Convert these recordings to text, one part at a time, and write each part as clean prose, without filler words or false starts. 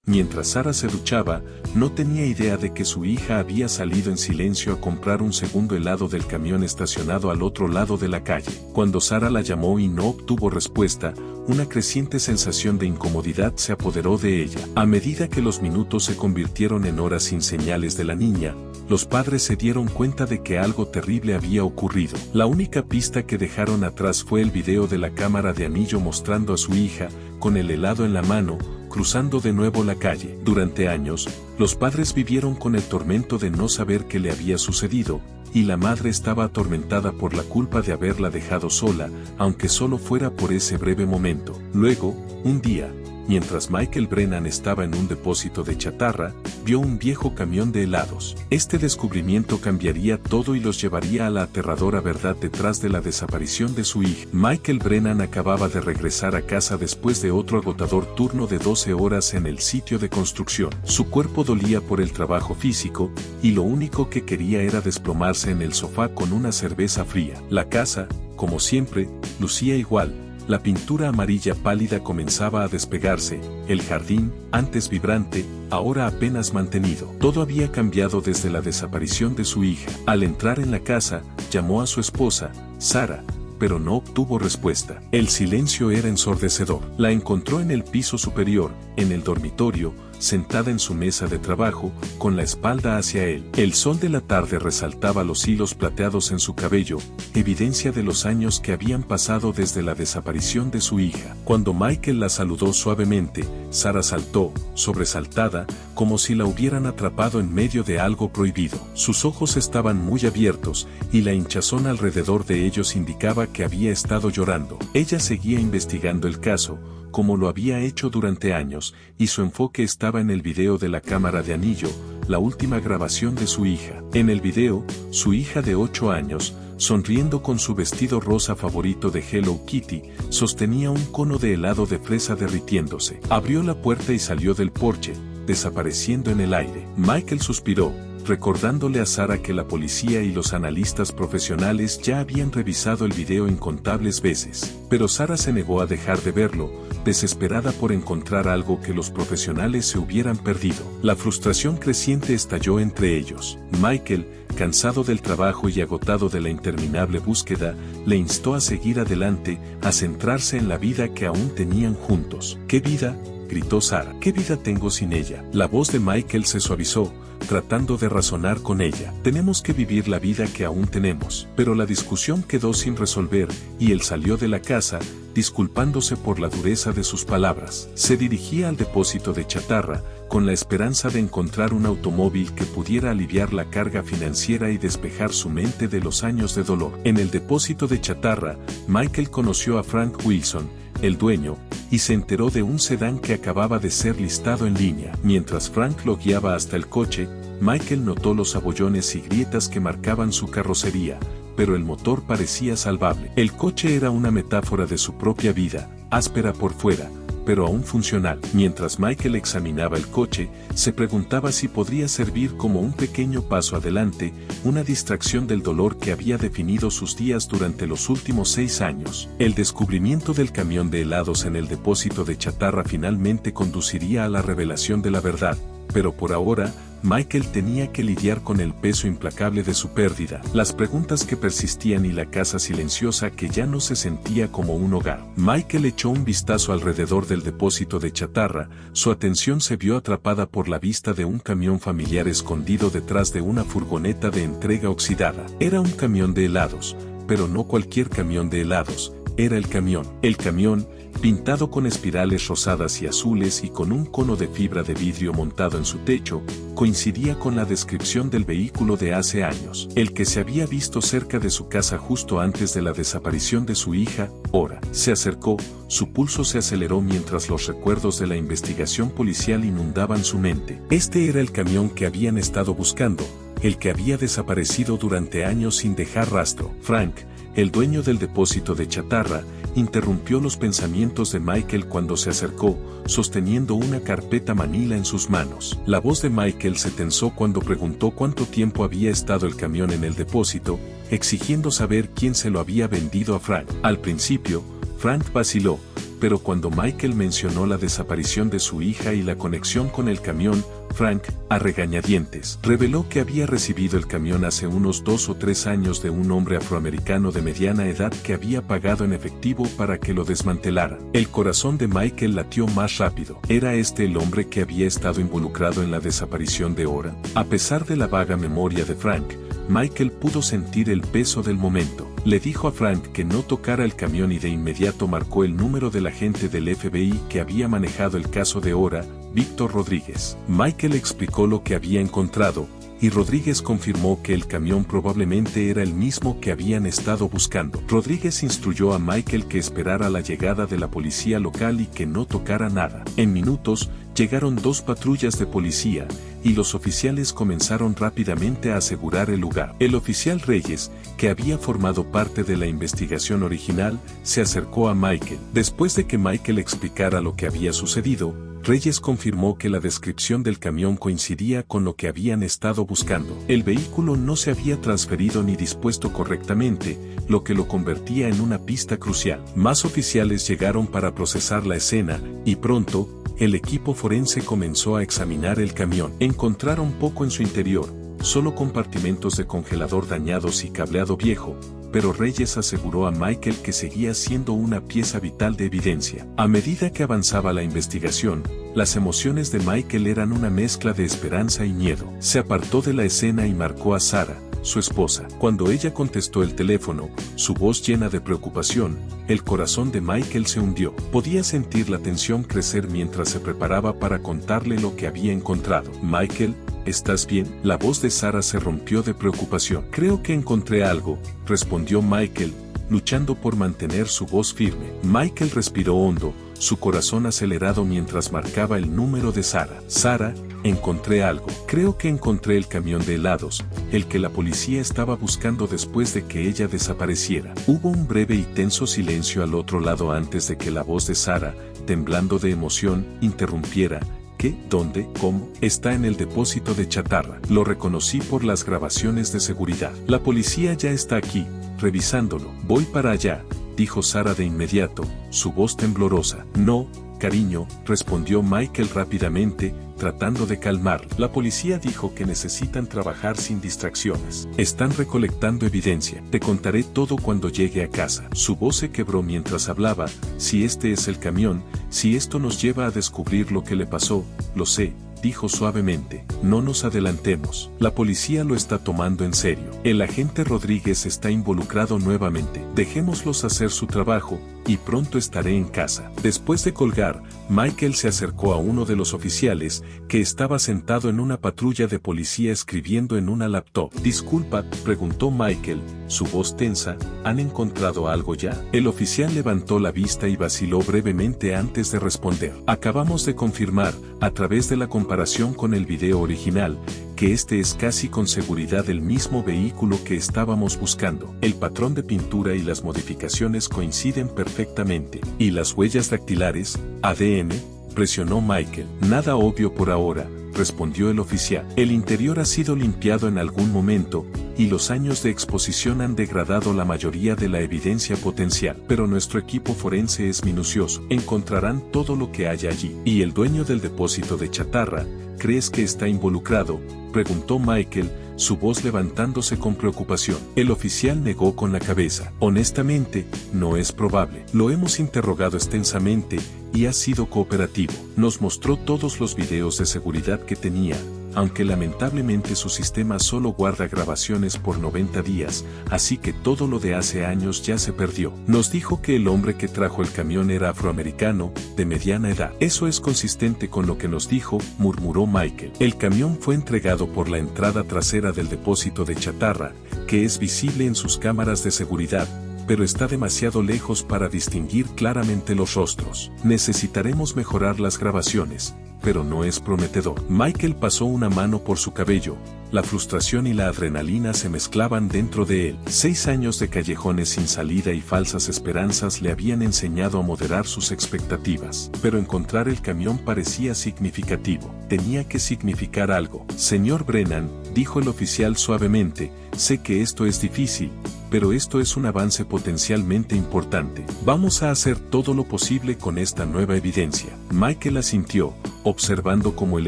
Mientras Sara se duchaba, no tenía idea de que su hija había salido en silencio a comprar un segundo helado del camión estacionado al otro lado de la calle. Cuando Sara la llamó y no obtuvo respuesta, una creciente sensación de incomodidad se apoderó de ella. A medida que los minutos se convirtieron en horas sin señales de la niña, los padres se dieron cuenta de que algo terrible había ocurrido. La única pista que dejaron atrás fue el video de la cámara de anillo mostrando a su hija, con el helado en la mano, cruzando de nuevo la calle. Durante años, los padres vivieron con el tormento de no saber qué le había sucedido, y la madre estaba atormentada por la culpa de haberla dejado sola, aunque solo fuera por ese breve momento. Luego, un día, mientras Michael Brennan estaba en un depósito de chatarra, vio un viejo camión de helados. Este descubrimiento cambiaría todo y los llevaría a la aterradora verdad detrás de la desaparición de su hija. Michael Brennan acababa de regresar a casa después de otro agotador turno de 12 horas en el sitio de construcción. Su cuerpo dolía por el trabajo físico, y lo único que quería era desplomarse en el sofá con una cerveza fría. La casa, como siempre, lucía igual. La pintura amarilla pálida comenzaba a despegarse, el jardín, antes vibrante, ahora apenas mantenido. Todo había cambiado desde la desaparición de su hija. Al entrar en la casa, llamó a su esposa, Sara, pero no obtuvo respuesta. El silencio era ensordecedor. La encontró en el piso superior, en el dormitorio, sentada en su mesa de trabajo, con la espalda hacia él. El sol de la tarde resaltaba los hilos plateados en su cabello, evidencia de los años que habían pasado desde la desaparición de su hija. Cuando Michael la saludó suavemente, Sara saltó, sobresaltada, como si la hubieran atrapado en medio de algo prohibido. Sus ojos estaban muy abiertos, y la hinchazón alrededor de ellos indicaba que había estado llorando. Ella seguía investigando el caso, como lo había hecho durante años, y su enfoque estaba en el video de la cámara de anillo, la última grabación de su hija. En el video, su hija de 8 años, sonriendo con su vestido rosa favorito de Hello Kitty, sostenía un cono de helado de fresa derritiéndose. Abrió la puerta y salió del porche, desapareciendo en el aire. Michael suspiró, recordándole a Sara que la policía y los analistas profesionales ya habían revisado el video incontables veces. Pero Sara se negó a dejar de verlo, desesperada por encontrar algo que los profesionales se hubieran perdido. La frustración creciente estalló entre ellos. Michael, cansado del trabajo y agotado de la interminable búsqueda, le instó a seguir adelante, a centrarse en la vida que aún tenían juntos. ¿Qué vida?, gritó Sara. ¿Qué vida tengo sin ella? La voz de Michael se suavizó, tratando de razonar con ella. Tenemos que vivir la vida que aún tenemos. Pero la discusión quedó sin resolver, y él salió de la casa, disculpándose por la dureza de sus palabras. Se dirigía al depósito de chatarra, con la esperanza de encontrar un automóvil que pudiera aliviar la carga financiera y despejar su mente de los años de dolor. En el depósito de chatarra, Michael conoció a Frank Wilson, el dueño, y se enteró de un sedán que acababa de ser listado en línea. Mientras Frank lo guiaba hasta el coche, Michael notó los abollones y grietas que marcaban su carrocería, pero el motor parecía salvable. El coche era una metáfora de su propia vida, áspera por fuera, pero aún funcional. Mientras Michael examinaba el coche, se preguntaba si podría servir como un pequeño paso adelante, una distracción del dolor que había definido sus días durante los últimos 6 años. El descubrimiento del camión de helados en el depósito de chatarra finalmente conduciría a la revelación de la verdad, pero por ahora, Michael tenía que lidiar con el peso implacable de su pérdida, las preguntas que persistían y la casa silenciosa que ya no se sentía como un hogar. Michael echó un vistazo alrededor del depósito de chatarra, su atención se vio atrapada por la vista de un camión familiar escondido detrás de una furgoneta de entrega oxidada. Era un camión de helados, pero no cualquier camión de helados, era el camión. El camión, pintado con espirales rosadas y azules y con un cono de fibra de vidrio montado en su techo, coincidía con la descripción del vehículo de hace años, el que se había visto cerca de su casa justo antes de la desaparición de su hija. Ora, se acercó, su pulso se aceleró mientras los recuerdos de la investigación policial inundaban su mente. Este era el camión que habían estado buscando, el que había desaparecido durante años sin dejar rastro. Frank, el dueño del depósito de chatarra, interrumpió los pensamientos de Michael cuando se acercó, sosteniendo una carpeta manila en sus manos. La voz de Michael se tensó cuando preguntó cuánto tiempo había estado el camión en el depósito, exigiendo saber quién se lo había vendido a Frank. Al principio, Frank vaciló, pero cuando Michael mencionó la desaparición de su hija y la conexión con el camión, Frank, a regañadientes, reveló que había recibido el camión hace unos 2 o 3 años de un hombre afroamericano de mediana edad que había pagado en efectivo para que lo desmantelara. El corazón de Michael latió más rápido. ¿Era este el hombre que había estado involucrado en la desaparición de Ora? A pesar de la vaga memoria de Frank, Michael pudo sentir el peso del momento. Le dijo a Frank que no tocara el camión y de inmediato marcó el número del agente del FBI que había manejado el caso de Ora, Víctor Rodríguez. Michael explicó lo que había encontrado, y Rodríguez confirmó que el camión probablemente era el mismo que habían estado buscando. Rodríguez instruyó a Michael que esperara la llegada de la policía local y que no tocara nada. En minutos, llegaron 2 patrullas de policía, y los oficiales comenzaron rápidamente a asegurar el lugar. El oficial Reyes, que había formado parte de la investigación original, se acercó a Michael. Después de que Michael explicara lo que había sucedido, Reyes confirmó que la descripción del camión coincidía con lo que habían estado buscando. El vehículo no se había transferido ni dispuesto correctamente, lo que lo convertía en una pista crucial. Más oficiales llegaron para procesar la escena, y pronto, el equipo forense comenzó a examinar el camión. Encontraron poco en su interior, solo compartimentos de congelador dañados y cableado viejo, pero Reyes aseguró a Michael que seguía siendo una pieza vital de evidencia. A medida que avanzaba la investigación, las emociones de Michael eran una mezcla de esperanza y miedo. Se apartó de la escena y marcó a Sara, su esposa. Cuando ella contestó el teléfono, su voz llena de preocupación, el corazón de Michael se hundió. Podía sentir la tensión crecer mientras se preparaba para contarle lo que había encontrado. Michael, ¿estás bien? La voz de Sara se rompió de preocupación. Creo que encontré algo, respondió Michael, luchando por mantener su voz firme. Michael respiró hondo, su corazón acelerado mientras marcaba el número de Sara. Sara, encontré algo. Creo que encontré el camión de helados, el que la policía estaba buscando después de que ella desapareciera. Hubo un breve y tenso silencio al otro lado antes de que la voz de Sara, temblando de emoción, interrumpiera. ¿Qué? ¿Dónde? ¿Cómo? Está en el depósito de chatarra. Lo reconocí por las grabaciones de seguridad. La policía ya está aquí, revisándolo. Voy para allá, dijo Sara de inmediato, su voz temblorosa. No, cariño, respondió Michael rápidamente, tratando de calmar. La policía dijo que necesitan trabajar sin distracciones. Están recolectando evidencia. Te contaré todo cuando llegue a casa. Su voz se quebró mientras hablaba. Si este es el camión, si esto nos lleva a descubrir lo que le pasó, lo sé, dijo suavemente. No nos adelantemos. La policía lo está tomando en serio. El agente Rodríguez está involucrado nuevamente. Dejémoslos hacer su trabajo, y pronto estaré en casa. Después de colgar, Michael se acercó a uno de los oficiales, que estaba sentado en una patrulla de policía escribiendo en una laptop. Disculpa, preguntó Michael, su voz tensa, ¿han encontrado algo ya? El oficial levantó la vista y vaciló brevemente antes de responder. Acabamos de confirmar, a través de la comparación con el video original, que este es casi con seguridad el mismo vehículo que estábamos buscando. El patrón de pintura y las modificaciones coinciden perfectamente. ¿Y las huellas dactilares? ¿ADN? Presionó Michael. Nada obvio por ahora, respondió el oficial. El interior ha sido limpiado en algún momento, y los años de exposición han degradado la mayoría de la evidencia potencial. Pero nuestro equipo forense es minucioso. Encontrarán todo lo que haya allí. ¿Y el dueño del depósito de chatarra? ¿Crees que está involucrado?, preguntó Michael, su voz levantándose con preocupación. El oficial negó con la cabeza. Honestamente, no es probable. Lo hemos interrogado extensamente, y ha sido cooperativo. Nos mostró todos los videos de seguridad que tenía, aunque lamentablemente su sistema solo guarda grabaciones por 90 días, así que todo lo de hace años ya se perdió. Nos dijo que el hombre que trajo el camión era afroamericano, de mediana edad. Eso es consistente con lo que nos dijo, murmuró Michael. El camión fue entregado por la entrada trasera del depósito de chatarra, que es visible en sus cámaras de seguridad, pero está demasiado lejos para distinguir claramente los rostros. Necesitaremos mejorar las grabaciones, pero no es prometedor. Michael pasó una mano por su cabello, La frustración y la adrenalina se mezclaban dentro de él. 6 años de callejones sin salida y falsas esperanzas le habían enseñado a moderar sus expectativas. Pero encontrar el camión parecía significativo. Tenía que significar algo. Señor Brennan, dijo el oficial suavemente, sé que esto es difícil, pero esto es un avance potencialmente importante. Vamos a hacer todo lo posible con esta nueva evidencia. Michael asintió, observando cómo el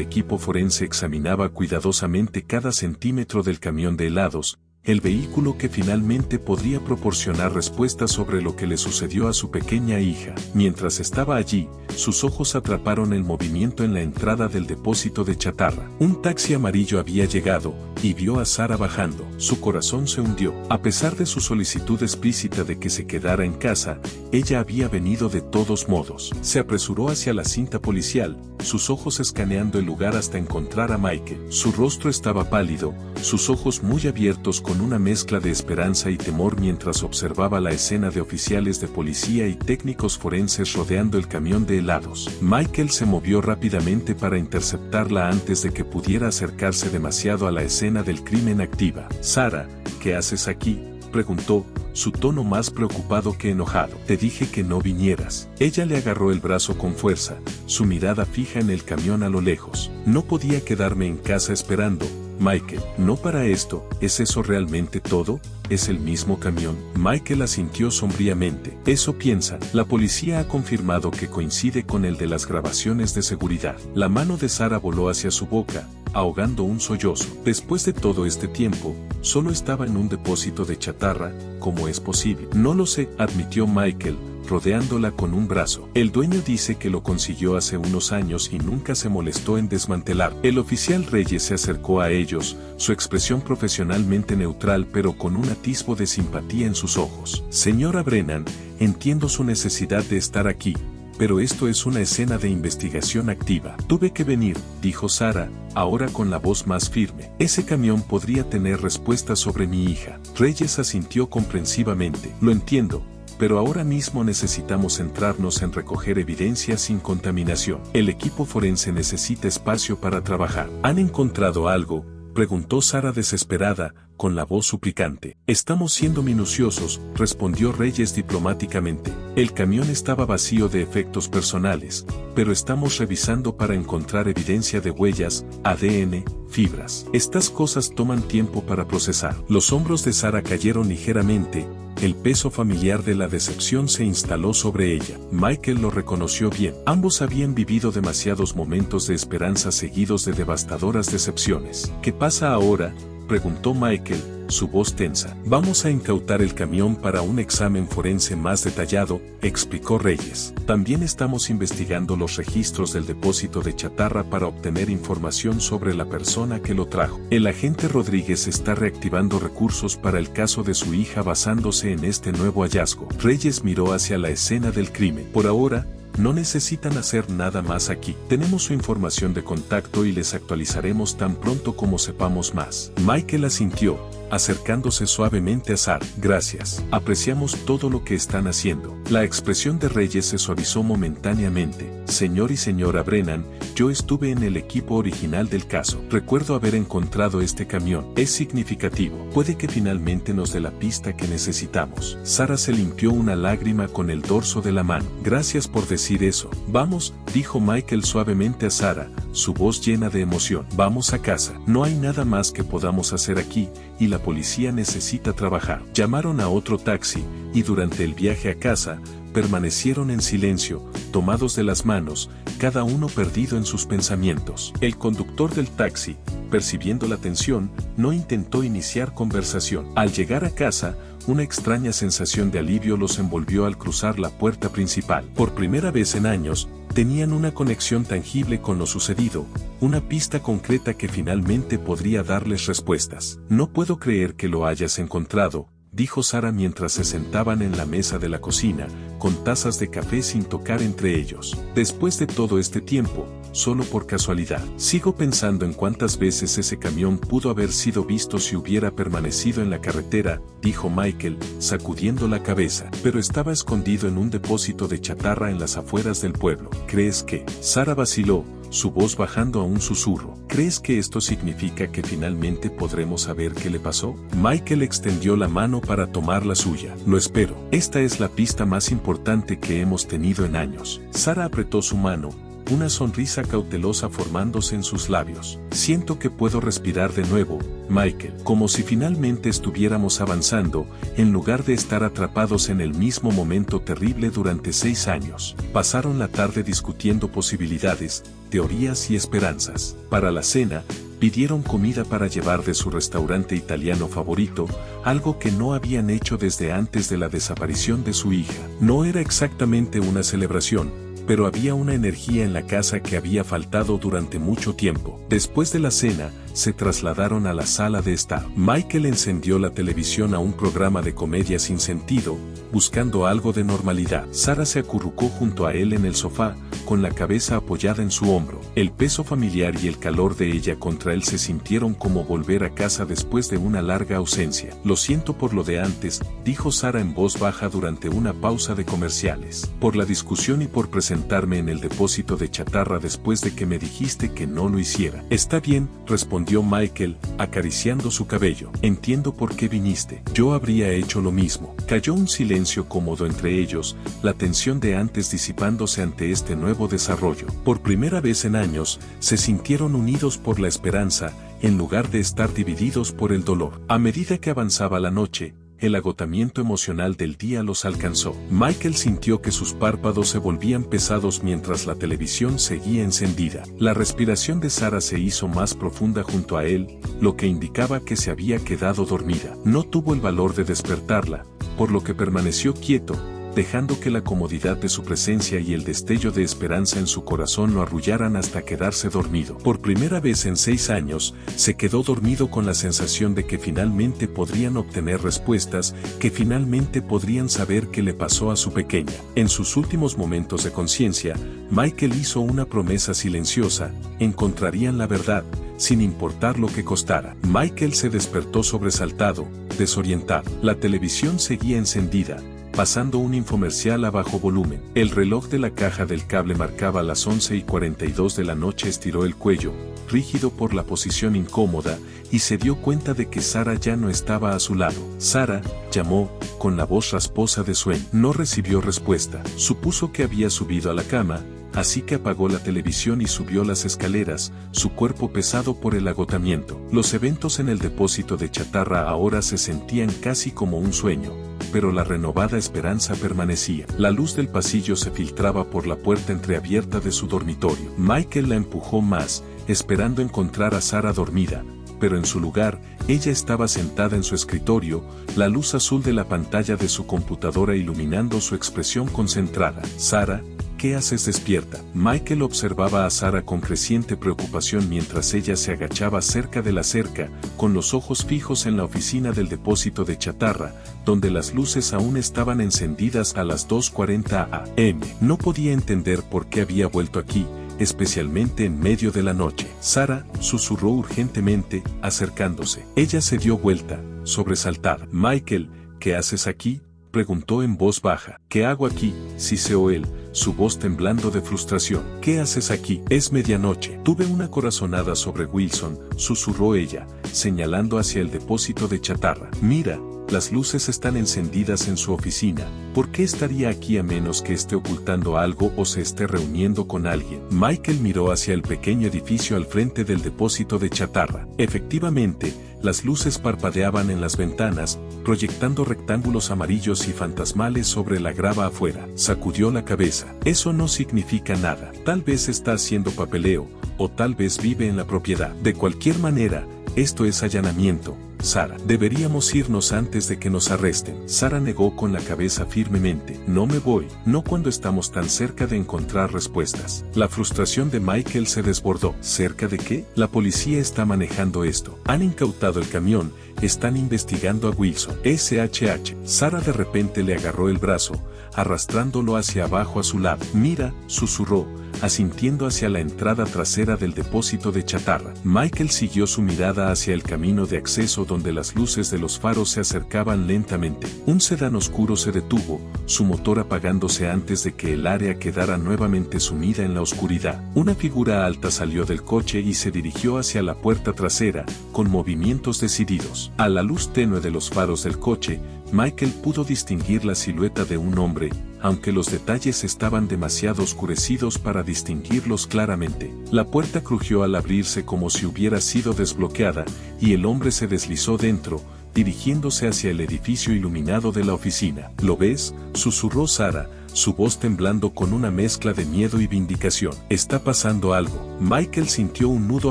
equipo forense examinaba cuidadosamente cada centímetro del camión de helados, el vehículo que finalmente podría proporcionar respuestas sobre lo que le sucedió a su pequeña hija. Mientras estaba allí, sus ojos atraparon el movimiento en la entrada del depósito de chatarra. Un taxi amarillo había llegado, y vio a Sara bajando. Su corazón se hundió. A pesar de su solicitud explícita de que se quedara en casa, ella había venido de todos modos. Se apresuró hacia la cinta policial, sus ojos escaneando el lugar hasta encontrar a Michael. Su rostro estaba pálido, sus ojos muy abiertos con una mezcla de esperanza y temor mientras observaba la escena de oficiales de policía y técnicos forenses rodeando el camión de helados. Michael se movió rápidamente para interceptarla antes de que pudiera acercarse demasiado a la escena del crimen activa. Sara, ¿qué haces aquí?, preguntó, su tono más preocupado que enojado. Te dije que no vinieras. Ella le agarró el brazo con fuerza, su mirada fija en el camión a lo lejos. No podía quedarme en casa esperando, Michael. No para esto, ¿es eso realmente todo? ¿Es el mismo camión? Michael asintió sombríamente. Eso piensan. La policía ha confirmado que coincide con el de las grabaciones de seguridad. La mano de Sara voló hacia su boca, ahogando un sollozo. Después de todo este tiempo, solo estaba en un depósito de chatarra. ¿Cómo es posible? No lo sé, admitió Michael, rodeándola con un brazo. El dueño dice que lo consiguió hace unos años y nunca se molestó en desmantelar. El oficial Reyes se acercó a ellos, su expresión profesionalmente neutral pero con un atisbo de simpatía en sus ojos. Señora Brennan, entiendo su necesidad de estar aquí, pero esto es una escena de investigación activa. Tuve que venir, dijo Sara, ahora con la voz más firme. Ese camión podría tener respuestas sobre mi hija. Reyes asintió comprensivamente. Lo entiendo, pero ahora mismo necesitamos centrarnos en recoger evidencia sin contaminación. El equipo forense necesita espacio para trabajar. ¿Han encontrado algo?, preguntó Sara desesperada, con la voz suplicante. Estamos siendo minuciosos, respondió Reyes diplomáticamente. El camión estaba vacío de efectos personales, pero estamos revisando para encontrar evidencia de huellas, ADN, fibras. Estas cosas toman tiempo para procesar. Los hombros de Sara cayeron ligeramente, el peso familiar de la decepción se instaló sobre ella. Michael lo reconoció bien. Ambos habían vivido demasiados momentos de esperanza seguidos de devastadoras decepciones. ¿Qué pasa ahora?, preguntó Michael, su voz tensa. Vamos a incautar el camión para un examen forense más detallado, explicó Reyes. También estamos investigando los registros del depósito de chatarra para obtener información sobre la persona que lo trajo. El agente Rodríguez está reactivando recursos para el caso de su hija basándose en este nuevo hallazgo. Reyes miró hacia la escena del crimen. Por ahora, no necesitan hacer nada más aquí. Tenemos su información de contacto y les actualizaremos tan pronto como sepamos más. Michael asintió, acercándose suavemente a Sara. Gracias. Apreciamos todo lo que están haciendo. La expresión de Reyes se suavizó momentáneamente. Señor y señora Brennan, yo estuve en el equipo original del caso. Recuerdo haber encontrado este camión. Es significativo. Puede que finalmente nos dé la pista que necesitamos. Sara se limpió una lágrima con el dorso de la mano. Gracias por decir eso. Vamos, dijo Michael suavemente a Sara, su voz llena de emoción. Vamos a casa. No hay nada más que podamos hacer aquí, y la policía necesita trabajar. Llamaron a otro taxi, y durante el viaje a casa, permanecieron en silencio, tomados de las manos, cada uno perdido en sus pensamientos. El conductor del taxi, percibiendo la tensión, no intentó iniciar conversación. Al llegar a casa, una extraña sensación de alivio los envolvió al cruzar la puerta principal. Por primera vez en años, tenían una conexión tangible con lo sucedido, una pista concreta que finalmente podría darles respuestas. No puedo creer que lo hayas encontrado, dijo Sara mientras se sentaban en la mesa de la cocina, con tazas de café sin tocar entre ellos. Después de todo este tiempo, solo por casualidad. Sigo pensando en cuántas veces ese camión pudo haber sido visto si hubiera permanecido en la carretera, dijo Michael, sacudiendo la cabeza. Pero estaba escondido en un depósito de chatarra en las afueras del pueblo. ¿Crees que? Sara vaciló, su voz bajando a un susurro. ¿Crees que esto significa que finalmente podremos saber qué le pasó? Michael extendió la mano para tomar la suya. Lo espero. Esta es la pista más importante que hemos tenido en años. Sara apretó su mano, una sonrisa cautelosa formándose en sus labios. Siento que puedo respirar de nuevo, Michael, como si finalmente estuviéramos avanzando, en lugar de estar atrapados en el mismo momento terrible durante 6 años. Pasaron la tarde discutiendo posibilidades, teorías y esperanzas. Para la cena, pidieron comida para llevar de su restaurante italiano favorito, algo que no habían hecho desde antes de la desaparición de su hija. No era exactamente una celebración, pero había una energía en la casa que había faltado durante mucho tiempo. Después de la cena, se trasladaron a la sala de estar. Michael encendió la televisión a un programa de comedia sin sentido, buscando algo de normalidad. Sara se acurrucó junto a él en el sofá, con la cabeza apoyada en su hombro. El peso familiar y el calor de ella contra él se sintieron como volver a casa después de una larga ausencia. Lo siento por lo de antes, dijo Sara en voz baja durante una pausa de comerciales. Por la discusión y por presentarme en el depósito de chatarra después de que me dijiste que no lo hiciera. Está bien, respondió Michael, acariciando su cabello. Entiendo por qué viniste. Yo habría hecho lo mismo. Cayó un silencio cómodo entre ellos, la tensión de antes disipándose ante este nuevo desarrollo. Por primera vez en años, se sintieron unidos por la esperanza, en lugar de estar divididos por el dolor. A medida que avanzaba la noche, el agotamiento emocional del día los alcanzó. Michael sintió que sus párpados se volvían pesados mientras la televisión seguía encendida. La respiración de Sara se hizo más profunda junto a él, lo que indicaba que se había quedado dormida. No tuvo el valor de despertarla, por lo que permaneció quieto, dejando que la comodidad de su presencia y el destello de esperanza en su corazón lo arrullaran hasta quedarse dormido. Por primera vez en 6 años, se quedó dormido con la sensación de que finalmente podrían obtener respuestas, que finalmente podrían saber qué le pasó a su pequeña. En sus últimos momentos de conciencia, Michael hizo una promesa silenciosa: encontrarían la verdad, sin importar lo que costara. Michael se despertó sobresaltado, desorientado. La televisión seguía encendida, pasando un infomercial a bajo volumen. El reloj de la caja del cable marcaba las 11:42 de la noche. Estiró el cuello, rígido por la posición incómoda, y se dio cuenta de que Sara ya no estaba a su lado. Sara, llamó, con la voz rasposa de sueño. No recibió respuesta. Supuso que había subido a la cama, así que apagó la televisión y subió las escaleras, su cuerpo pesado por el agotamiento. Los eventos en el depósito de chatarra ahora se sentían casi como un sueño, pero la renovada esperanza permanecía. La luz del pasillo se filtraba por la puerta entreabierta de su dormitorio. Michael la empujó más, esperando encontrar a Sara dormida, pero en su lugar, ella estaba sentada en su escritorio, la luz azul de la pantalla de su computadora iluminando su expresión concentrada. Sara, ¿qué haces despierta? Michael observaba a Sara con creciente preocupación mientras ella se agachaba cerca de la cerca, con los ojos fijos en la oficina del depósito de chatarra, donde las luces aún estaban encendidas a las 2:40 am. No podía entender por qué había vuelto aquí, especialmente en medio de la noche. Sara, susurró urgentemente, acercándose. Ella se dio vuelta, sobresaltada. Michael, ¿qué haces aquí?, preguntó en voz baja. ¿Qué hago aquí?, siseó él, su voz temblando de frustración. ¿Qué haces aquí? Es medianoche. Tuve una corazonada sobre Wilson, susurró ella, señalando hacia el depósito de chatarra. Mira, las luces están encendidas en su oficina. ¿Por qué estaría aquí a menos que esté ocultando algo o se esté reuniendo con alguien? Michael miró hacia el pequeño edificio al frente del depósito de chatarra. Efectivamente, las luces parpadeaban en las ventanas, proyectando rectángulos amarillos y fantasmales sobre la grava afuera. Sacudió la cabeza. Eso no significa nada. Tal vez está haciendo papeleo, o tal vez vive en la propiedad. De cualquier manera, esto es allanamiento, Sara. Deberíamos irnos antes de que nos arresten. Sara negó con la cabeza firmemente. No me voy, no cuando estamos tan cerca de encontrar respuestas. La frustración de Michael se desbordó. ¿Cerca de qué? La policía está manejando esto. Han incautado el camión, están investigando a Wilson. SHH. Sara de repente le agarró el brazo, arrastrándolo hacia abajo a su lado. Mira, susurró, asintiendo hacia la entrada trasera del depósito de chatarra. Michael siguió su mirada hacia el camino de acceso donde las luces de los faros se acercaban lentamente. Un sedán oscuro se detuvo, su motor apagándose antes de que el área quedara nuevamente sumida en la oscuridad. Una figura alta salió del coche y se dirigió hacia la puerta trasera, con movimientos decididos. A la luz tenue de los faros del coche, Michael pudo distinguir la silueta de un hombre, aunque los detalles estaban demasiado oscurecidos para distinguirlos claramente. La puerta crujió al abrirse como si hubiera sido desbloqueada, y el hombre se deslizó dentro, dirigiéndose hacia el edificio iluminado de la oficina. ¿Lo ves?, susurró Sara, su voz temblando con una mezcla de miedo y vindicación. ¿Está pasando algo? Michael sintió un nudo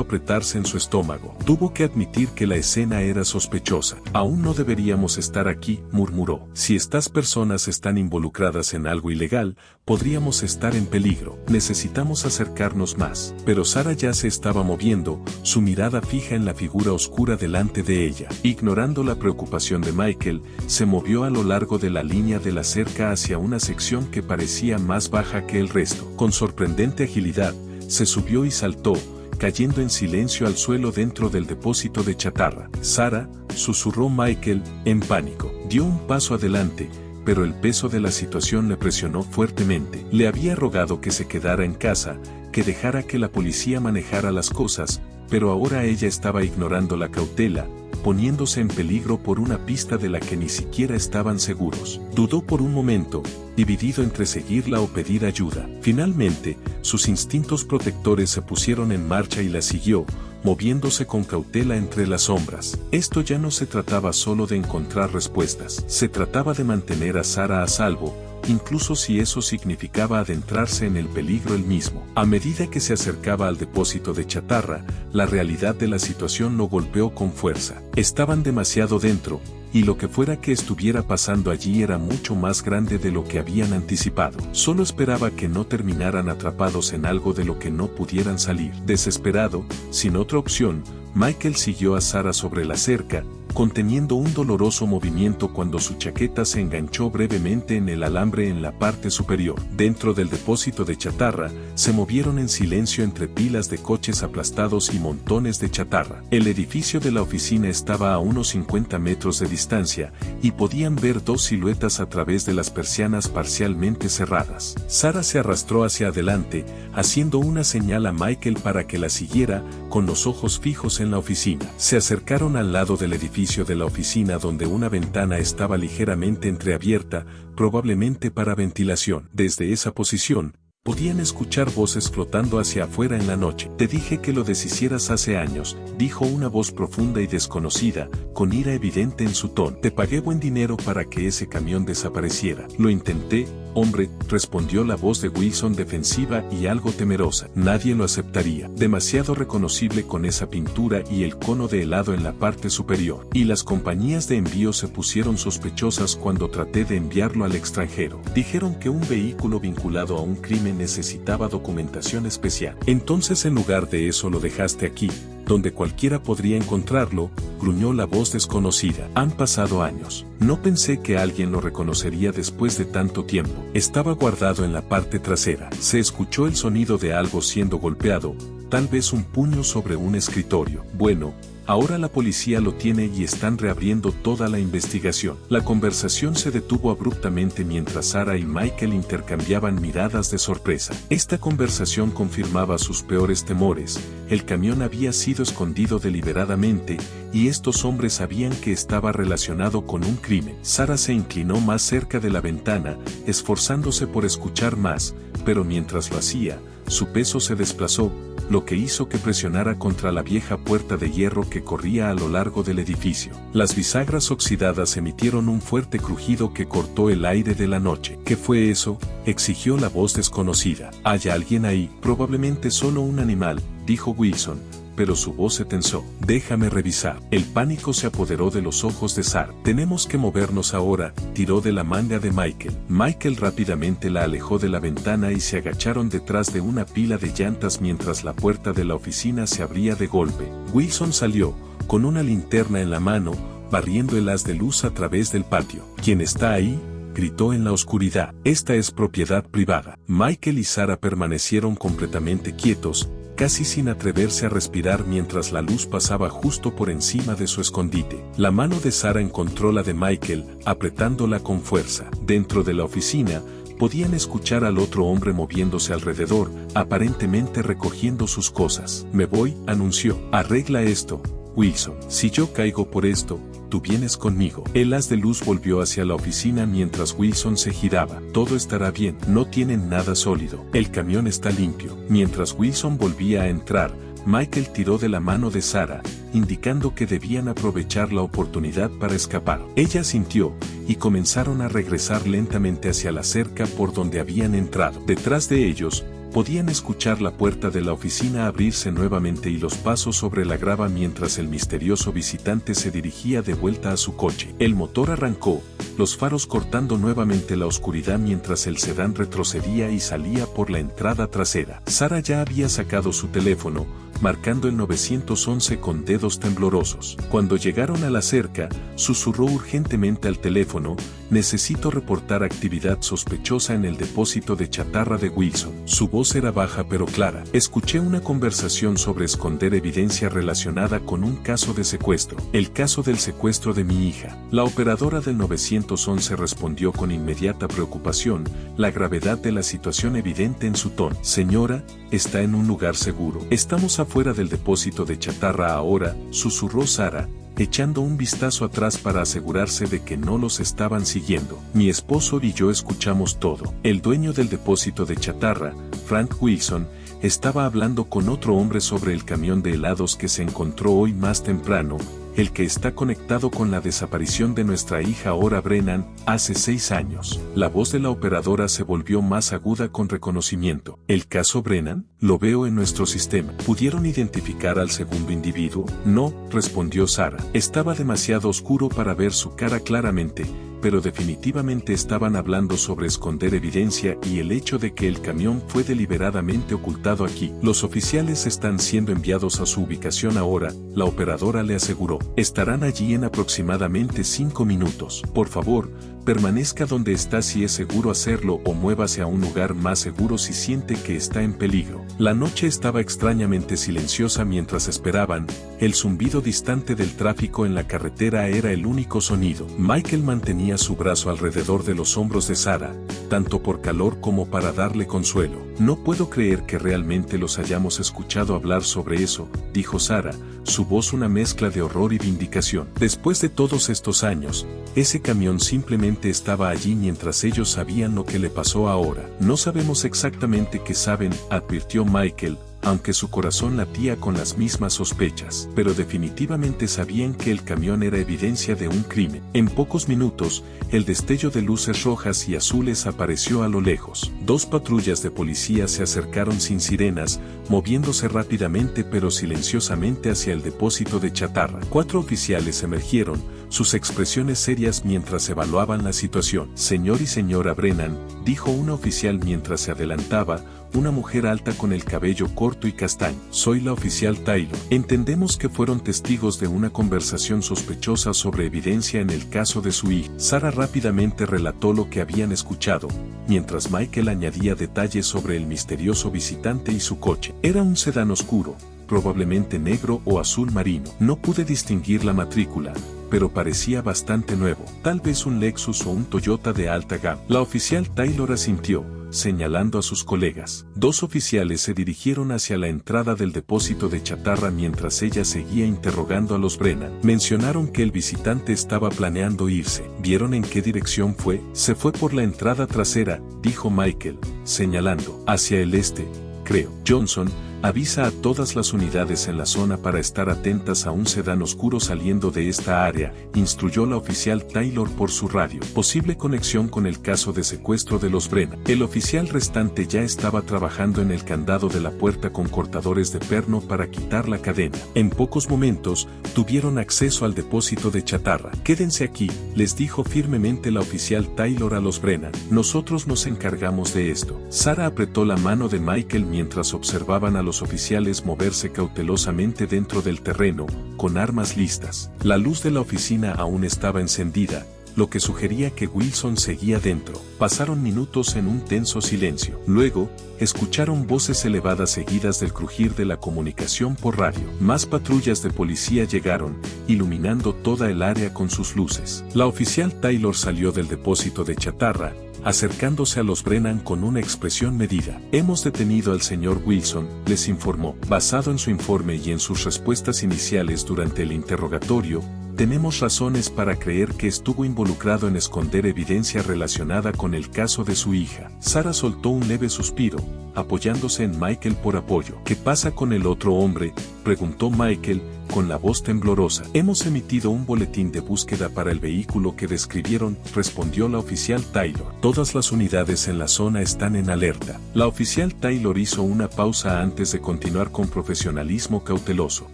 apretarse en su estómago. Tuvo que admitir que la escena era sospechosa. Aún no deberíamos estar aquí, murmuró. Si estas personas están involucradas en algo ilegal, podríamos estar en peligro. Necesitamos acercarnos más. Pero Sara ya se estaba moviendo, su mirada fija en la figura oscura delante de ella. Ignorando la preocupación de Michael, se movió a lo largo de la línea de la cerca hacia una sección que parecía más baja que el resto. Con sorprendente agilidad, se subió y saltó, cayendo en silencio al suelo dentro del depósito de chatarra. Sara, susurró Michael, en pánico. Dio un paso adelante, pero el peso de la situación le presionó fuertemente. Le había rogado que se quedara en casa, que dejara que la policía manejara las cosas, pero ahora ella estaba ignorando la cautela, poniéndose en peligro por una pista de la que ni siquiera estaban seguros. Dudó por un momento, dividido entre seguirla o pedir ayuda. Finalmente, sus instintos protectores se pusieron en marcha y la siguió, moviéndose con cautela entre las sombras. Esto ya no se trataba solo de encontrar respuestas, se trataba de mantener a Sara a salvo, incluso si eso significaba adentrarse en el peligro él mismo. A medida que se acercaba al depósito de chatarra, la realidad de la situación lo golpeó con fuerza. Estaban demasiado dentro, y lo que fuera que estuviera pasando allí era mucho más grande de lo que habían anticipado. Solo esperaba que no terminaran atrapados en algo de lo que no pudieran salir. Desesperado, sin otra opción, Michael siguió a Sara sobre la cerca, conteniendo un doloroso movimiento cuando su chaqueta se enganchó brevemente en el alambre en la parte superior. Dentro del depósito de chatarra, se movieron en silencio entre pilas de coches aplastados y montones de chatarra. El edificio de la oficina estaba a unos 50 metros de distancia, y podían ver dos siluetas a través de las persianas parcialmente cerradas. Sara se arrastró hacia adelante, haciendo una señal a Michael para que la siguiera, con los ojos fijos en la oficina. Se acercaron al lado del edificio de la oficina donde una ventana estaba ligeramente entreabierta, probablemente para ventilación. Desde esa posición, podían escuchar voces flotando hacia afuera en la noche. Te dije que lo deshicieras hace años, dijo una voz profunda y desconocida, con ira evidente en su tono. Te pagué buen dinero para que ese camión desapareciera. Lo intenté, hombre, respondió la voz de Wilson defensiva y algo temerosa. Nadie lo aceptaría. Demasiado reconocible con esa pintura y el cono de helado en la parte superior. Y las compañías de envío se pusieron sospechosas cuando traté de enviarlo al extranjero. Dijeron que un vehículo vinculado a un crimen necesitaba documentación especial. Entonces en lugar de eso lo dejaste aquí, donde cualquiera podría encontrarlo, gruñó la voz desconocida. Han pasado años. No pensé que alguien lo reconocería después de tanto tiempo. Estaba guardado en la parte trasera. Se escuchó el sonido de algo siendo golpeado, tal vez un puño sobre un escritorio. Bueno, ahora la policía lo tiene y están reabriendo toda la investigación. La conversación se detuvo abruptamente mientras Sara y Michael intercambiaban miradas de sorpresa. Esta conversación confirmaba sus peores temores. El camión había sido escondido deliberadamente, y estos hombres sabían que estaba relacionado con un crimen. Sara se inclinó más cerca de la ventana, esforzándose por escuchar más, pero mientras lo hacía, su peso se desplazó, lo que hizo que presionara contra la vieja puerta de hierro que corría a lo largo del edificio. Las bisagras oxidadas emitieron un fuerte crujido que cortó el aire de la noche. ¿Qué fue eso?, exigió la voz desconocida. ¿Hay alguien ahí? Probablemente solo un animal, dijo Wilson, pero su voz se tensó. Déjame revisar. El pánico se apoderó de los ojos de Sara. Tenemos que movernos ahora, tiró de la manga de Michael. Michael rápidamente la alejó de la ventana y se agacharon detrás de una pila de llantas mientras la puerta de la oficina se abría de golpe. Wilson salió, con una linterna en la mano, barriendo el haz de luz a través del patio. ¿Quién está ahí?, gritó en la oscuridad. Esta es propiedad privada. Michael y Sarah permanecieron completamente quietos, casi sin atreverse a respirar mientras la luz pasaba justo por encima de su escondite. La mano de Sarah encontró la de Michael, apretándola con fuerza. Dentro de la oficina, podían escuchar al otro hombre moviéndose alrededor, aparentemente recogiendo sus cosas. Me voy, anunció. Arregla esto, Wilson. Si yo caigo por esto, tú vienes conmigo. El haz de luz volvió hacia la oficina mientras Wilson se giraba. Todo estará bien, no tienen nada sólido. El camión está limpio. Mientras Wilson volvía a entrar, Michael tiró de la mano de Sarah, indicando que debían aprovechar la oportunidad para escapar. Ella asintió, y comenzaron a regresar lentamente hacia la cerca por donde habían entrado. Detrás de ellos, podían escuchar la puerta de la oficina abrirse nuevamente y los pasos sobre la grava mientras el misterioso visitante se dirigía de vuelta a su coche. El motor arrancó, los faros cortando nuevamente la oscuridad mientras el sedán retrocedía y salía por la entrada trasera. Sarah ya había sacado su teléfono, marcando el 911 con dedos temblorosos. Cuando llegaron a la cerca, susurró urgentemente al teléfono: necesito reportar actividad sospechosa en el depósito de chatarra de Wilson. Su voz era baja pero clara. Escuché una conversación sobre esconder evidencia relacionada con un caso de secuestro. El caso del secuestro de mi hija. La operadora del 911 respondió con inmediata preocupación, la gravedad de la situación evidente en su tono. Señora, está en un lugar seguro. Estamos afuera del depósito de chatarra ahora, susurró Sarah, echando un vistazo atrás para asegurarse de que no los estaban siguiendo. Mi esposo y yo escuchamos todo. El dueño del depósito de chatarra, Frank Wilson, estaba hablando con otro hombre sobre el camión de helados que se encontró hoy más temprano, el que está conectado con la desaparición de nuestra hija Ora Brennan, hace 6 años. La voz de la operadora se volvió más aguda con reconocimiento. ¿El caso Brennan? Lo veo en nuestro sistema. ¿Pudieron identificar al segundo individuo? No, respondió Sarah. Estaba demasiado oscuro para ver su cara claramente, pero definitivamente estaban hablando sobre esconder evidencia y el hecho de que el camión fue deliberadamente ocultado aquí. Los oficiales están siendo enviados a su ubicación ahora, la operadora le aseguró. Estarán allí en aproximadamente 5 minutos. Por favor, permanezca donde está si es seguro hacerlo o muévase a un lugar más seguro si siente que está en peligro. La noche estaba extrañamente silenciosa mientras esperaban, el zumbido distante del tráfico en la carretera era el único sonido. Michael mantenía su brazo alrededor de los hombros de Sarah, tanto por calor como para darle consuelo. No puedo creer que realmente los hayamos escuchado hablar sobre eso, dijo Sarah, su voz una mezcla de horror y vindicación. Después de todos estos años, ese camión simplemente estaba allí mientras ellos sabían lo que le pasó ahora. No sabemos exactamente qué saben, advirtió Michael, aunque su corazón latía con las mismas sospechas, pero definitivamente sabían que el camión era evidencia de un crimen. En pocos minutos, el destello de luces rojas y azules apareció a lo lejos. 2 patrullas de policía se acercaron sin sirenas, moviéndose rápidamente pero silenciosamente hacia el depósito de chatarra. 4 oficiales emergieron, sus expresiones serias mientras evaluaban la situación. Señor y señora Brennan, dijo una oficial mientras se adelantaba, una mujer alta con el cabello corto y castaño. Soy la oficial Taylor. Entendemos que fueron testigos de una conversación sospechosa sobre evidencia en el caso de su hija. Sarah rápidamente relató lo que habían escuchado, mientras Michael añadía detalles sobre el misterioso visitante y su coche. Era un sedán oscuro, probablemente negro o azul marino. No pude distinguir la matrícula, pero parecía bastante nuevo. Tal vez un Lexus o un Toyota de alta gama. La oficial Taylor asintió, señalando a sus colegas. 2 oficiales se dirigieron hacia la entrada del depósito de chatarra mientras ella seguía interrogando a los Brennan. Mencionaron que el visitante estaba planeando irse. ¿Vieron en qué dirección fue? Se fue por la entrada trasera, dijo Michael, señalando, hacia el este, creo. Johnson, avisa a todas las unidades en la zona para estar atentas a un sedán oscuro saliendo de esta área, instruyó la oficial Taylor por su radio. Posible conexión con el caso de secuestro de los Brennan. El oficial restante ya estaba trabajando en el candado de la puerta con cortadores de perno para quitar la cadena. En pocos momentos, tuvieron acceso al depósito de chatarra. Quédense aquí, les dijo firmemente la oficial Taylor a los Brennan. Nosotros nos encargamos de esto. Sarah apretó la mano de Michael mientras observaban a los oficiales moverse cautelosamente dentro del terreno, con armas listas. La luz de la oficina aún estaba encendida, lo que sugería que Wilson seguía dentro. Pasaron minutos en un tenso silencio. Luego, escucharon voces elevadas seguidas del crujir de la comunicación por radio. Más patrullas de policía llegaron, iluminando toda el área con sus luces. La oficial Taylor salió del depósito de chatarra, acercándose a los Brennan con una expresión medida. Hemos detenido al señor Wilson, les informó. Basado en su informe y en sus respuestas iniciales durante el interrogatorio, tenemos razones para creer que estuvo involucrado en esconder evidencia relacionada con el caso de su hija. Sarah soltó un leve suspiro, apoyándose en Michael por apoyo. ¿Qué pasa con el otro hombre?, preguntó Michael, con la voz temblorosa. Hemos emitido un boletín de búsqueda para el vehículo que describieron, respondió la oficial Taylor. Todas las unidades en la zona están en alerta. La oficial Taylor hizo una pausa antes de continuar con profesionalismo cauteloso.